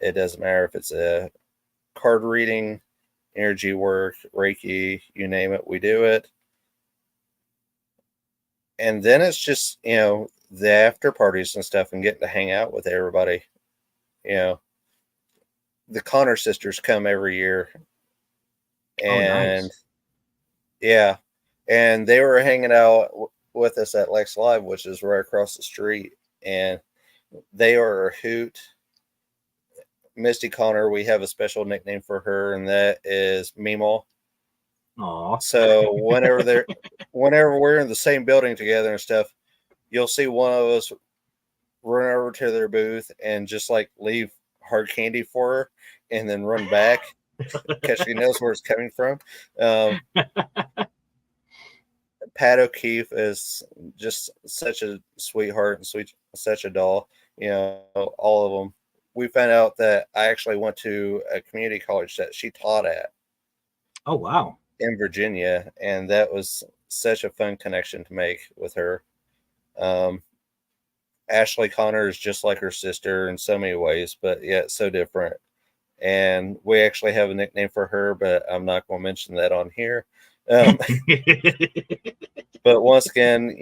Speaker 2: It doesn't matter if it's a card reading, energy work, Reiki, you name it, we do it. And then it's just, the after parties and stuff and getting to hang out with everybody. You know, the Connor sisters come every year.
Speaker 1: Oh,
Speaker 2: And
Speaker 1: nice.
Speaker 2: yeah, and they were hanging out with us at Lex Live, which is right across the street. And they are a hoot. Misty Connor, we have a special nickname for her, and that is Meemaw.
Speaker 1: Aw.
Speaker 2: So whenever we're in the same building together and stuff, you'll see one of us run over to their booth and just like leave hard candy for her, and then run back because she knows where it's coming from. Um, Pat O'Keefe is just such a sweetheart and such a doll. All of them. We found out that I actually went to a community college that she taught at
Speaker 1: Oh, wow.
Speaker 2: in Virginia, and that was such a fun connection to make with her. Um, Ashley Connor is just like her sister in so many ways, but yet so different. And we actually have a nickname for her, but I'm not going to mention that on here. Um, but once again,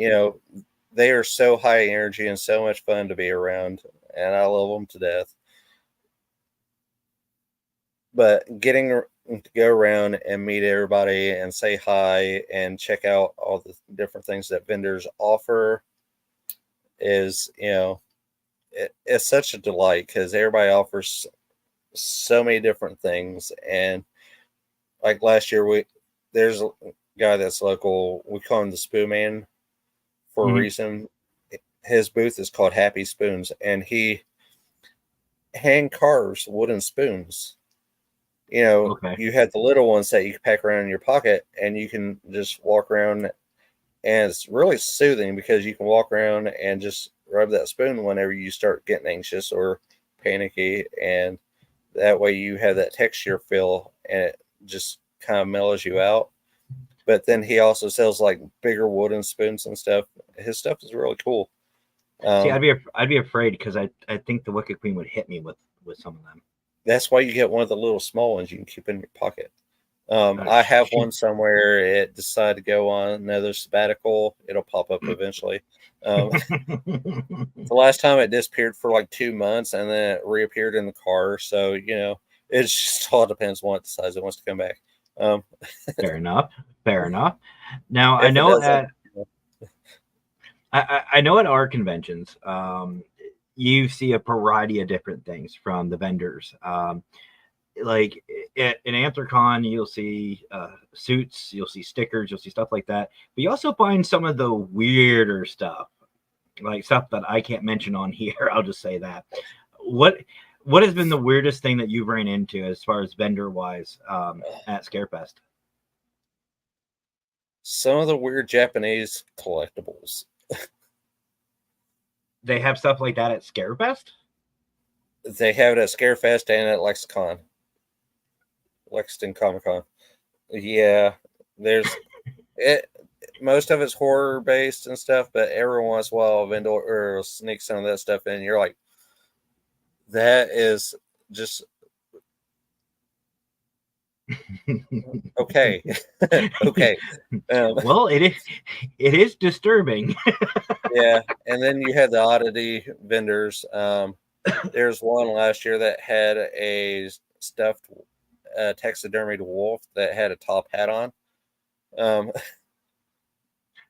Speaker 2: they are so high energy and so much fun to be around, and I love them to death. But getting to go around and meet everybody and say hi and check out all the different things that vendors offer is, it's such a delight because everybody offers so many different things. And like last year, there's a guy that's local. We call him the Spoon Man for a
Speaker 1: Mhm.
Speaker 2: reason. His booth is called Happy Spoons, and he hand carves wooden spoons.
Speaker 1: Okay.
Speaker 2: You had the little ones that you can pack around in your pocket, and you can just walk around, and it's really soothing because you can walk around and just rub that spoon whenever you start getting anxious or panicky, and that way you have that texture feel, and it just kind of mellows you out. But then he also sells like bigger wooden spoons and stuff. His stuff is really cool.
Speaker 1: See,
Speaker 2: Um,
Speaker 1: I'd be afraid because I think the Wicked Queen would hit me with some of them.
Speaker 2: that's why you get one of the little small ones you can keep in your pocket. I have one somewhere. It decided to go on another sabbatical. It'll pop up eventually. The last time it disappeared for like 2 months and then it reappeared in the car. So, it just all depends on what it decides it wants to come back.
Speaker 1: Fair enough. Fair enough. Now
Speaker 2: If it doesn't,
Speaker 1: I know at our conventions, you see a variety of different things from the vendors. Like at an Anthrocon, you'll see suits, you'll see stickers, you'll see stuff like that. But you also find some of the weirder stuff, like stuff that I can't mention on here. I'll just say that. What has been the weirdest thing that you've ran into as far as vendor wise at Scarefest?
Speaker 2: some of the weird Japanese collectibles.
Speaker 1: They have stuff like that at Scarefest?
Speaker 2: They have it at Scarefest and at Lexington Comic Con. Yeah, there's it. Most of it's horror based and stuff, but every once in a while, a vendor or sneak some of that stuff in. You're like, that is just okay. Okay.
Speaker 1: Well, it is disturbing.
Speaker 2: Yeah, and then you had the oddity vendors. There's one last year that had a stuffed taxidermied wolf that had a top hat on.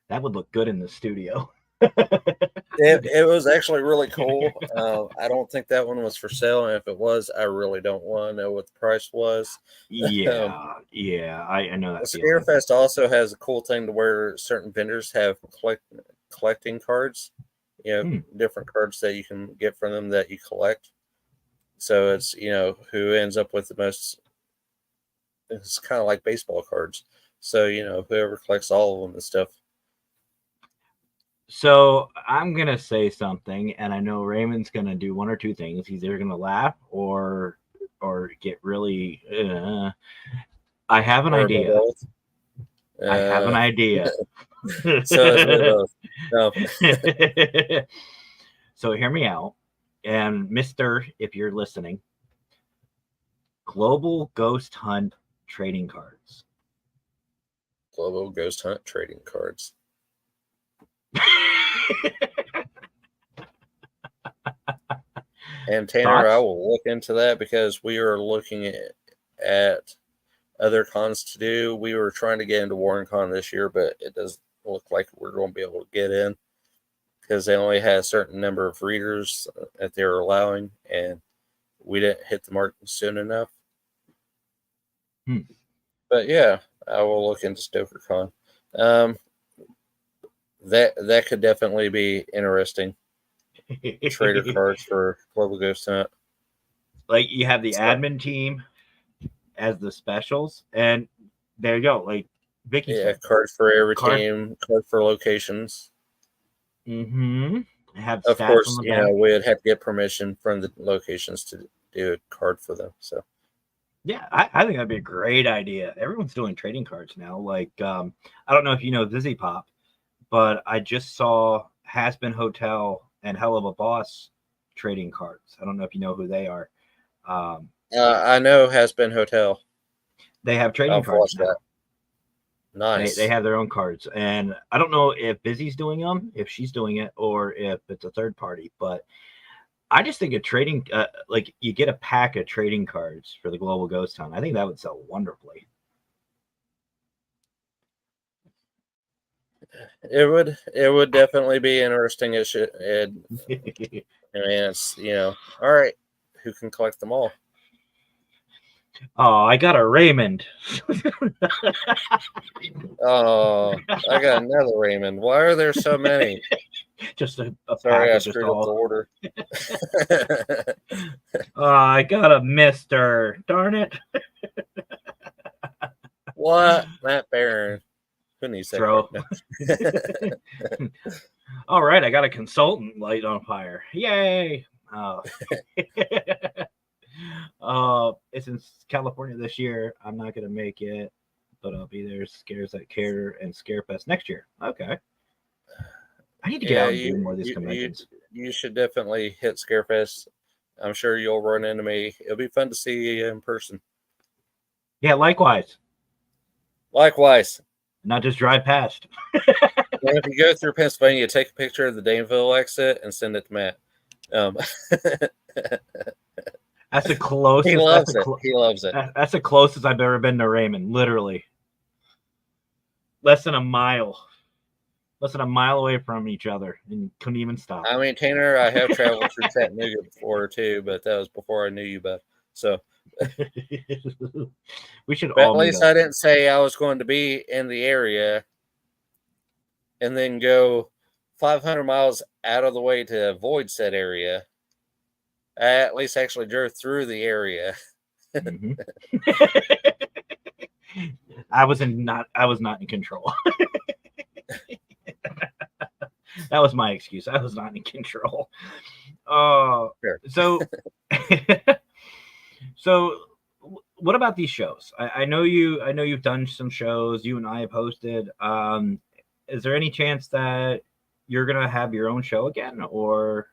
Speaker 1: That would look good in the studio.
Speaker 2: It was actually really cool. I don't think that one was for sale, and if it was, I really don't want to know what the price was.
Speaker 1: Yeah, I know that feeling.
Speaker 2: Scarefest also has a cool thing to where certain vendors have collecting cards. Different cards that you can get from them that you collect. So it's who ends up with the most. It's kind of like baseball cards. So whoever collects all of them and stuff.
Speaker 1: So I'm gonna say something, and I know Raymond's gonna do one or two things. He's either gonna laugh or get really. I have an idea. I have an idea.
Speaker 2: So it's me both. No.
Speaker 1: So hear me out, and Mister, if you're listening, Global Ghost Hunt trading cards.
Speaker 2: Global Ghost Hunt trading cards. And Tanner,
Speaker 1: Thoughts?
Speaker 2: I will look into that because we are looking at other cons to do. We were trying to get into WarrenCon this year, but it doesn't look like we're going to be able to get in because they only had a certain number of readers that they were allowing, and we didn't hit the mark soon enough. But yeah, I will look into StokerCon. That could definitely be interesting. Trader cards for Global Ghost Hunt.
Speaker 1: Like you have the admin team as the specials, and there you go. Like Vicky said,
Speaker 2: cards for every team, card for locations.
Speaker 1: Have
Speaker 2: of
Speaker 1: stats
Speaker 2: course,
Speaker 1: on the back.
Speaker 2: we'd have to get permission from the locations to do a card for them. So
Speaker 1: yeah, I think that'd be a great idea. Everyone's doing trading cards now. Like I don't know if you know Vizzy Pop, but I just saw Has Been Hotel and Hell of a Boss trading cards. I don't know if you know who they are.
Speaker 2: I know Has Been Hotel.
Speaker 1: They have trading cards now.
Speaker 2: That. Nice.
Speaker 1: They have their own cards, and I don't know if Busy's doing them, if she's doing it, or if it's a third party. But I just think a trading, like you get a pack of trading cards for the Global Ghost Hunt. I think that would sell wonderfully.
Speaker 2: It would definitely be interesting. It should. I mean, it's all right. Who can collect them all?
Speaker 1: Oh, I got a Raymond.
Speaker 2: Oh, I got another Raymond. Why are there so many?
Speaker 1: Just a
Speaker 2: sorry, I screwed up the order.
Speaker 1: Oh, I got a Mister. Darn it!
Speaker 2: What, Matt Barron? Who needs that?
Speaker 1: Throw. All right, I got a consultant light on fire. Yay! It's in California this year. I'm not gonna make it, but I'll be there. Scares at Care and Scarefest next year. Okay. I need to get out and do more of these conventions.
Speaker 2: You should definitely hit Scarefest. I'm sure you'll run into me. It'll be fun to see you in person.
Speaker 1: Yeah, likewise.
Speaker 2: Likewise.
Speaker 1: not just drive past.
Speaker 2: And if you go through Pennsylvania, take a picture of the Danville exit and send it to Matt.
Speaker 1: That's the closest.
Speaker 2: He loves it. He loves it.
Speaker 1: That's the closest I've ever been to Raymond. Literally, less than a mile away from each other, and couldn't even stop.
Speaker 2: I mean, Tanner, I have traveled through Chattanooga before too, but that was before I knew you better. So
Speaker 1: we should
Speaker 2: but
Speaker 1: all.
Speaker 2: at least I didn't say I was going to be in the area and then go 500 miles out of the way to avoid said area. I at least actually drove through the area.
Speaker 1: Mm-hmm. I was not in control. That was my excuse. I was not in control.
Speaker 2: Sure.
Speaker 1: So what about these shows? I know you've done some shows. You and I have hosted. Is there any chance that you're gonna have your own show again, or?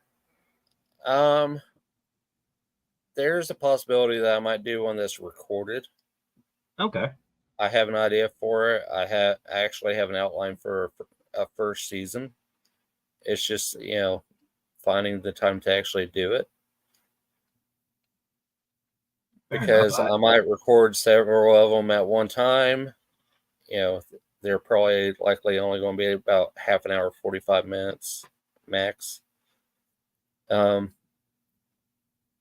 Speaker 2: There's a possibility that I might do one that's recorded.
Speaker 1: Okay.
Speaker 2: I have an idea for it. I actually have an outline for a first season. It's just, finding the time to actually do it. Because I might record several of them at one time. They're probably likely only going to be about half an hour, 45 minutes max.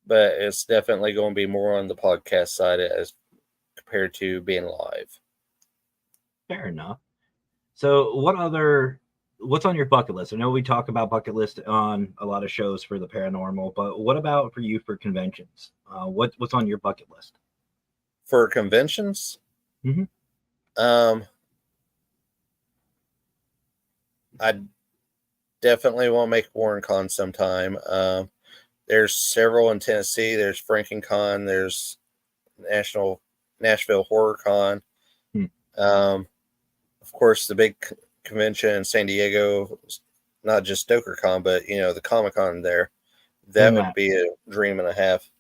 Speaker 2: But it's definitely going to be more on the podcast side as compared to being live.
Speaker 1: Fair enough. So what's on your bucket list? I know we talk about bucket list on a lot of shows for the paranormal, but what about for you for conventions? What's on your bucket list?
Speaker 2: For conventions?
Speaker 1: Mm-hmm.
Speaker 2: I definitely want to make WarrenCon sometime. There's several in Tennessee. There's FrankenCon. There's Nashville HorrorCon. Of course, the big convention in San Diego, not just StokerCon, but the Comic-Con there. That would be a dream and a half.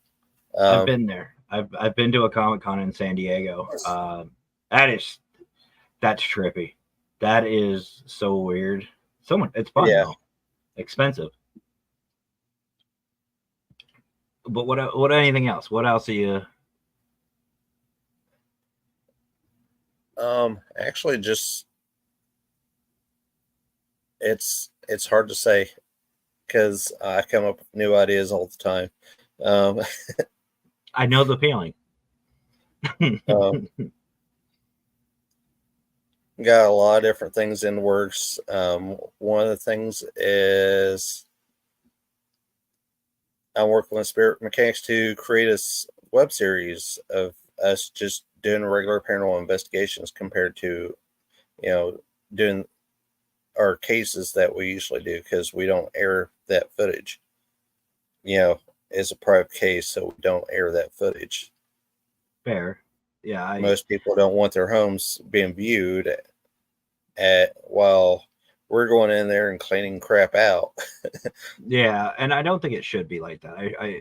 Speaker 1: I've been there. I've been to a Comic-Con in San Diego. That's trippy. That is so weird. It's fun though. Expensive. But what anything else? What else are you?
Speaker 2: Actually, just it's hard to say because I come up with new ideas all the time.
Speaker 1: I know the feeling.
Speaker 2: Got a lot of different things in the works. One of the things is I'm working with Spirit Mechanics to create a web series of us just doing regular paranormal investigations compared to, doing our cases that we usually do because we don't air that footage. It's a private case, so we don't air that footage.
Speaker 1: Fair. Yeah.
Speaker 2: Most people don't want their homes being viewed while we're going in there and cleaning crap out.
Speaker 1: Yeah, and I don't think it should be like that.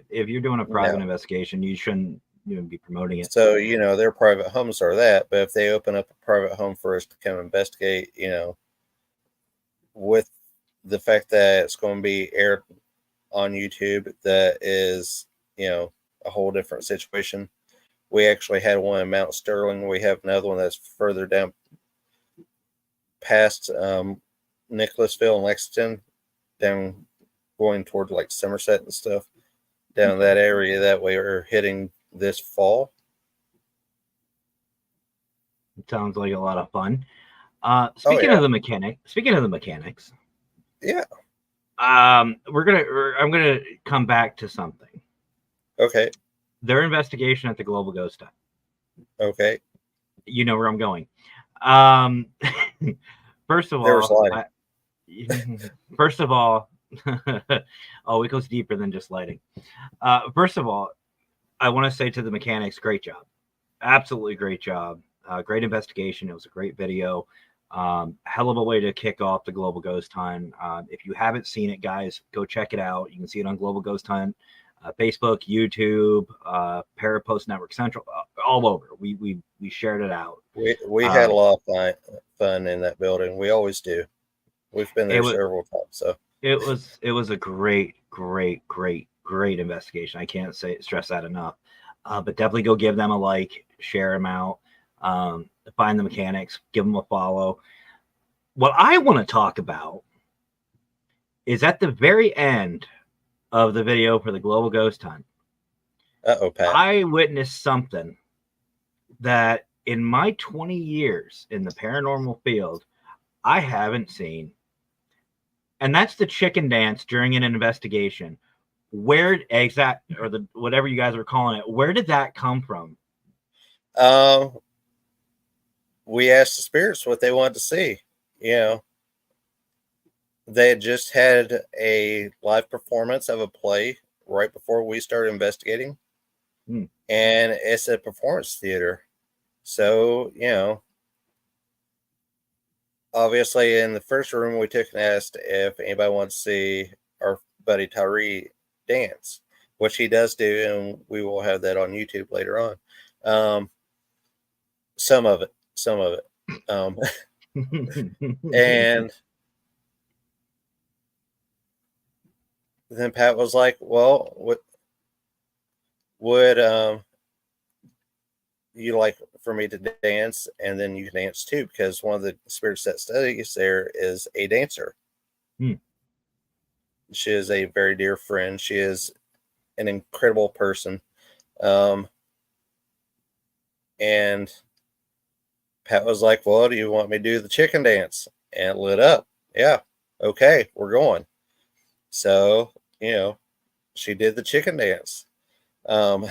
Speaker 1: If you're doing a private investigation, you shouldn't even be promoting it.
Speaker 2: So, their private homes are that, but if they open up a private home for us to come investigate, with the fact that it's going to be aired on YouTube, that is, a whole different situation. We actually had one in Mount Sterling. We have another one that's further down past Nicholasville and Lexington, down going toward like Somerset and stuff, down that area that we are hitting this fall.
Speaker 1: It sounds like a lot of fun. Speaking of the mechanics.
Speaker 2: Yeah.
Speaker 1: I'm gonna come back to something.
Speaker 2: Okay.
Speaker 1: Their investigation at the Global Ghost Hunt.
Speaker 2: Okay.
Speaker 1: You know where I'm going. First of all, it goes deeper than just lighting. First of all, I want to say to the mechanics, great job. Absolutely great job. Great investigation. It was a great video. Hell of a way to kick off the Global Ghost Hunt. If you haven't seen it, guys, go check it out. You can see it on Global Ghost Hunt Facebook, YouTube, Parapost Network Central, all over. We shared it out.
Speaker 2: We had a lot of fun in that building. We always do. We've been there several times. So
Speaker 1: it was a great investigation. I can't stress that enough. But definitely go give them a like, share them out, find the mechanics, give them a follow. What I want to talk about is at the very end of the video for the Global Ghost Hunt.
Speaker 2: Pat.
Speaker 1: I witnessed something that in my 20 years in the paranormal field, I haven't seen. And that's the chicken dance during an investigation. Where or the whatever you guys are calling it, where did that come from?
Speaker 2: We asked the spirits what they wanted to see. They had just had a live performance of a play right before we started investigating. And it's a performance theater. So, obviously in the first room, we took and asked if anybody wants to see our buddy Tyree dance, which he does do, and we will have that on YouTube later on. Some of it. And then Pat was like, well, what would you like for me to dance? And then you can dance too, because one of the spirits that studies there is a dancer. She is a very dear friend. She is an incredible person. And Pat was like, well, do you want me to do the chicken dance? And it lit up. Yeah. Okay, we're going. So, she did the chicken dance.
Speaker 1: Like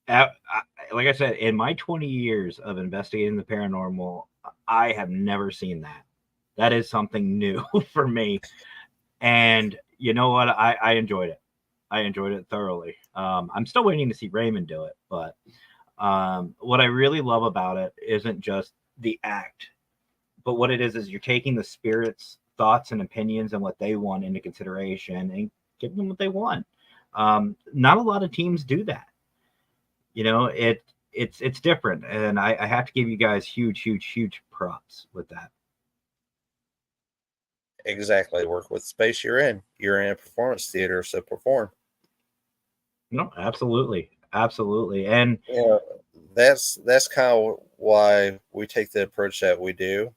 Speaker 1: I said, in my 20 years of investigating the paranormal, I have never seen that. That is something new for me. And you know what? I enjoyed it. I enjoyed it thoroughly. I'm still waiting to see Raymond do it, but what I really love about it isn't just the act, but what it is you're taking the spirits' thoughts and opinions and what they want into consideration and giving them what they want. Not a lot of teams do that. It's different, and I have to give you guys huge props with that.
Speaker 2: Exactly. Work with the space you're in. You're in a performance theater, so perform.
Speaker 1: No, absolutely. And
Speaker 2: that's kind of why we take the approach that we do.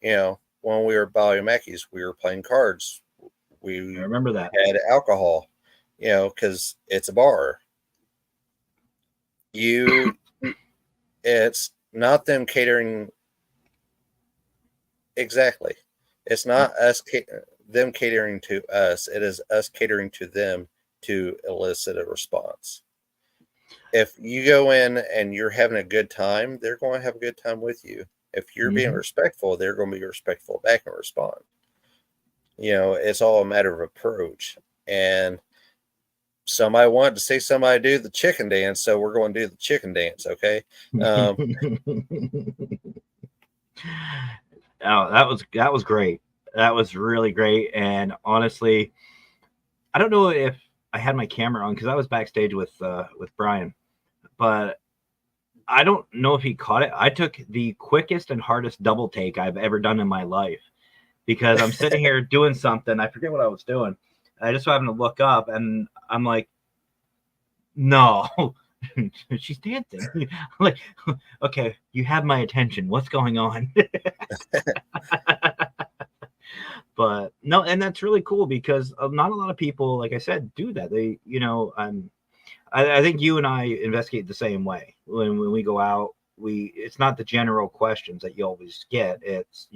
Speaker 2: When we were at Mackey's, we were playing cards.
Speaker 1: I remember that.
Speaker 2: Had alcohol, because it's a bar. It's not them catering. Exactly. It's not them catering to us. It is us catering to them to elicit a response. If you go in and you're having a good time, they're going to have a good time with you. If you're being respectful, they're going to be respectful back and respond. It's all a matter of approach. And somebody wanted to see somebody do the chicken dance, so we're going to do the chicken dance, okay?
Speaker 1: Oh, that was great. That was really great. And honestly, I don't know if I had my camera on because I was backstage with Brian, but I don't know if he caught it. I took the quickest and hardest double take I've ever done in my life because I'm sitting here doing something. I forget what I was doing. I just happened to look up and I'm like, no, she's dancing. I'm like, okay, you have my attention. What's going on? But no, and that's really cool because not a lot of people, like I said, do that. They, I think you and I investigate the same way. When we go out, it's not the general questions that you always get. It's,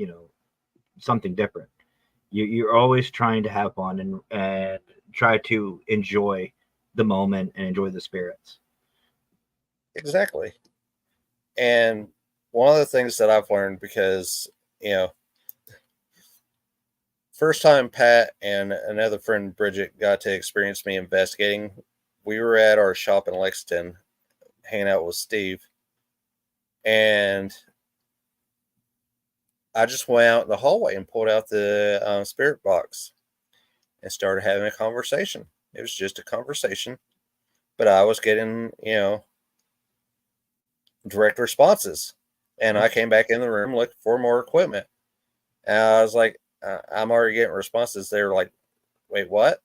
Speaker 1: something different. You're always trying to have fun and try to enjoy the moment and enjoy the spirits.
Speaker 2: Exactly. And one of the things that I've learned, because, first time Pat and another friend, Bridget, got to experience me investigating, we were at our shop in Lexington hanging out with Steve. And I just went out in the hallway and pulled out the spirit box and started having a conversation. It was just a conversation, but I was getting, direct responses. And I came back in the room looking for more equipment. And I was like, I'm already getting responses. They were like, wait, what?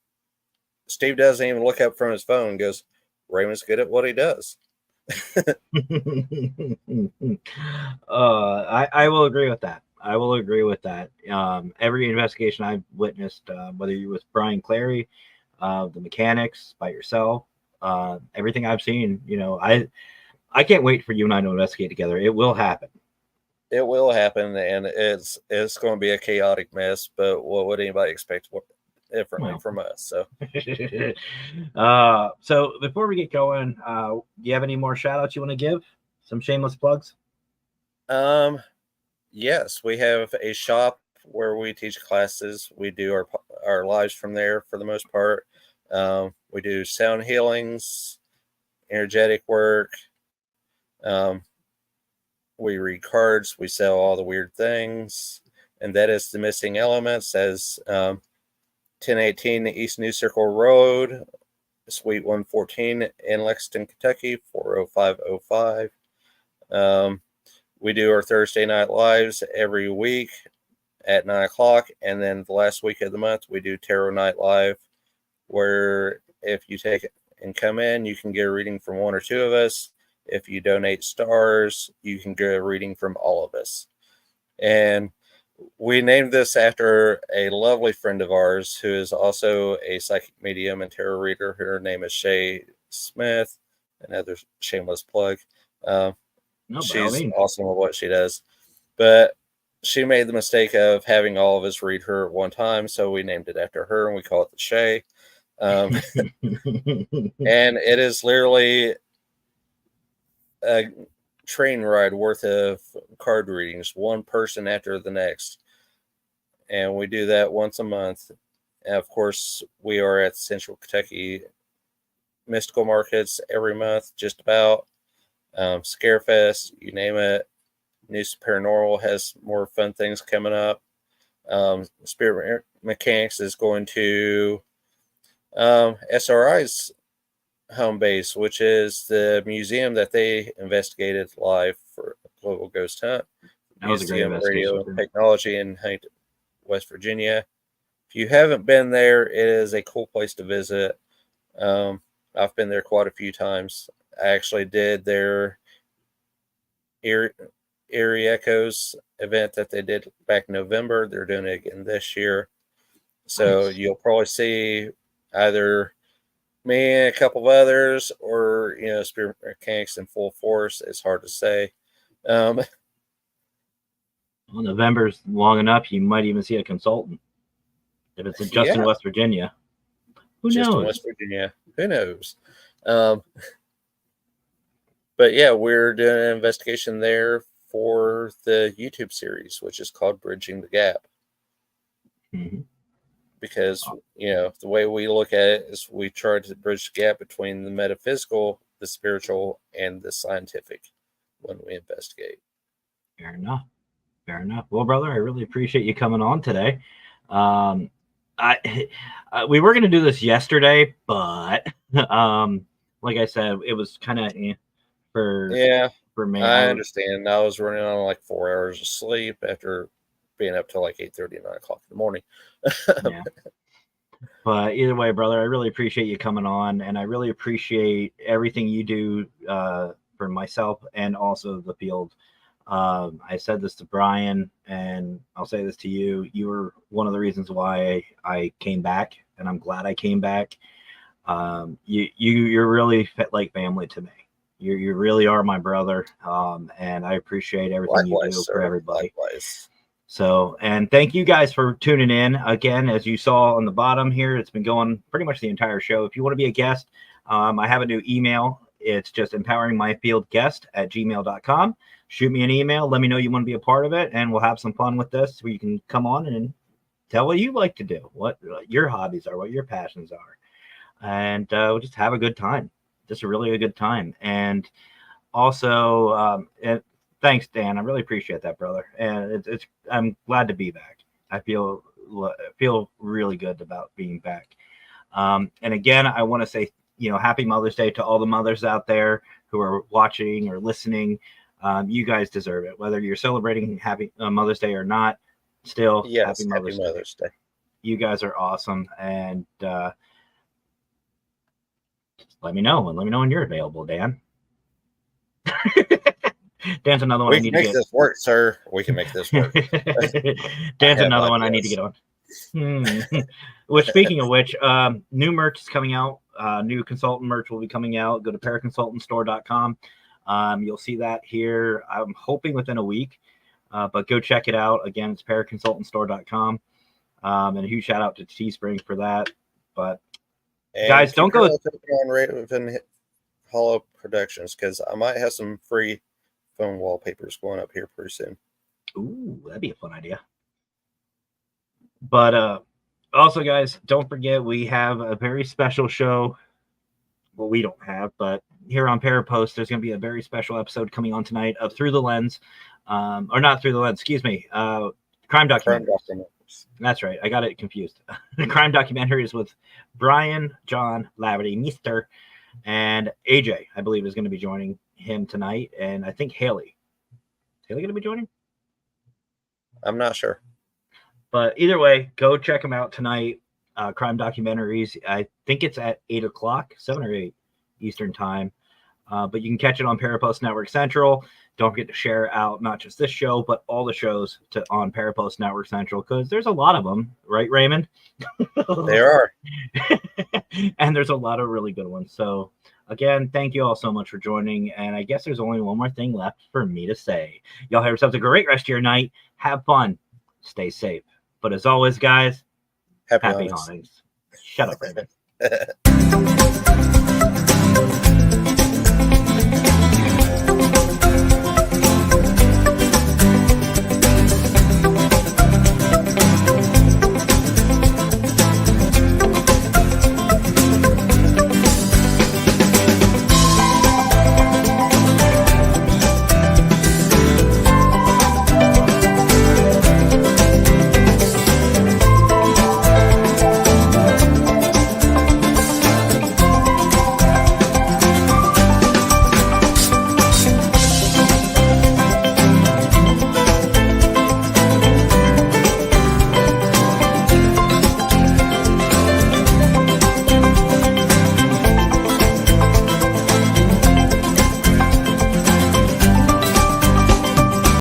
Speaker 2: Steve doesn't even look up from his phone and goes, Raymond's good at what he does.
Speaker 1: I will agree with that. I will agree with that. Every investigation I've witnessed, whether you're with Brian Clary, the mechanics, by yourself, everything I've seen, I can't wait for you and I to investigate together. It will happen.
Speaker 2: It will happen, and it's going to be a chaotic mess. But what would anybody expect differently from us? So,
Speaker 1: so before we get going, do you have any more shout outs you want to give? Some shameless plugs?
Speaker 2: Yes, we have a shop where we teach classes. We do our lives from there for the most part. We do sound healings, energetic work. We read cards. We sell all the weird things, and that is the Missing Elements as 1018 East New Circle Road, Suite 114 in Lexington, Kentucky, 40505. We do our Thursday night lives every week at 9 o'clock. And then the last week of the month, we do Tarot Night Live, where if you take it and come in, you can get a reading from one or two of us. If you donate stars, you can get a reading from all of us. And we named this after a lovely friend of ours who is also a psychic medium and tarot reader. Her name is Shay Smith, another shameless plug. She's awesome at what she does. But she made the mistake of having all of us read her at one time, so we named it after her, and we call it the Shay. And it is literally a train ride worth of card readings, one person after the next. And we do that once a month. And of course, we are at Central Kentucky Mystical Markets every month, just about. Scarefest, you name it. News Paranormal has more fun things coming up. Spirit Mechanics is going to SRI's home base, which is the museum that they investigated live for Global Ghost Hunt. Museum of Radio and Technology in Huntington, West Virginia. If you haven't been there, it is a cool place to visit. I've been there quite a few times. I actually did their Eerie Echoes event that they did back in November. They're doing it again this year. So nice. You'll probably see either me and a couple of others, or Spirit Mechanics in full force. It's hard to say.
Speaker 1: Well, November's long enough. You might even see a consultant if it's just in West Virginia. Who knows?
Speaker 2: In West Virginia, who knows? But yeah, we're doing an investigation there for the YouTube series, which is called Bridging the Gap.
Speaker 1: Mm-hmm.
Speaker 2: Because, the way we look at it is we try to bridge the gap between the metaphysical, the spiritual, and the scientific when we investigate.
Speaker 1: Fair enough. Well, brother, I really appreciate you coming on today. We were going to do this yesterday, but like I said, it was kind of for me.
Speaker 2: I understand. I was running on like 4 hours of sleep after being up till like 8:30, 9 o'clock in the morning.
Speaker 1: Yeah. But either way, brother, I really appreciate you coming on, and I really appreciate everything you do for myself and also the field. I said this to Brian, and I'll say this to you. You were one of the reasons why I came back, and I'm glad I came back. You're really like family to me. You really are my brother, and I appreciate everything you do for everybody.
Speaker 2: Likewise.
Speaker 1: So, and thank you guys for tuning in. Again, as you saw on the bottom here, it's been going pretty much the entire show. If you want to be a guest, I have a new email. It's just empoweringmyfieldguest@gmail.com. Shoot me an email. Let me know you want to be a part of it, and we'll have some fun with this where you can come on and tell what you like to do, what your hobbies are, what your passions are. And we'll just have a good time. Just a really good time. And also, thanks, Dan. I really appreciate that, brother. And I'm glad to be back. I feel really good about being back. And again, I want to say, happy Mother's Day to all the mothers out there who are watching or listening. You guys deserve it, whether you're celebrating happy Mother's Day or not. Still,
Speaker 2: Yes,
Speaker 1: happy Mother's
Speaker 2: Day.
Speaker 1: You guys are awesome, and just let me know when you're available, Dan. Dan's another one I need to get.
Speaker 2: We can make this work, sir. We can make this work.
Speaker 1: Dan's another one I need to get on. Which, speaking of which, new merch is coming out. New consultant merch will be coming out. Go to paraconsultantstore.com. You'll see that here. I'm hoping within a week, but go check it out. Again, it's paraconsultantstore.com. And a huge shout out to Teespring for that. But guys, don't go
Speaker 2: on Raven Hollow Productions, because I might have some free phone wallpapers going up here pretty soon.
Speaker 1: Ooh, that'd be a fun idea. But also, guys, don't forget we have a very special show. Well, we don't have, but here on Parapost, there's going to be a very special episode coming on tonight of Through the Lens, or not Through the Lens, excuse me, Crime Documentaries. That's right, I got it confused. The Crime Documentaries with Brian, John, Laverty, Mr. and AJ, I believe, is going to be joining him tonight, and I think Haley. Is Haley going to be joining?
Speaker 2: I'm not sure.
Speaker 1: But either way, go check them out tonight. Crime Documentaries. I think it's at 8 o'clock, 7 or 8 Eastern time. But you can catch it on Parapost Network Central. Don't forget to share out not just this show, but all the shows on Parapost Network Central, because there's a lot of them, right, Raymond?
Speaker 2: There are.
Speaker 1: And there's a lot of really good ones. So, again, thank you all so much for joining. And I guess there's only one more thing left for me to say. Y'all have yourselves a great rest of your night. Have fun. Stay safe. But as always, guys, happy hauntings. Shut up, Raymond.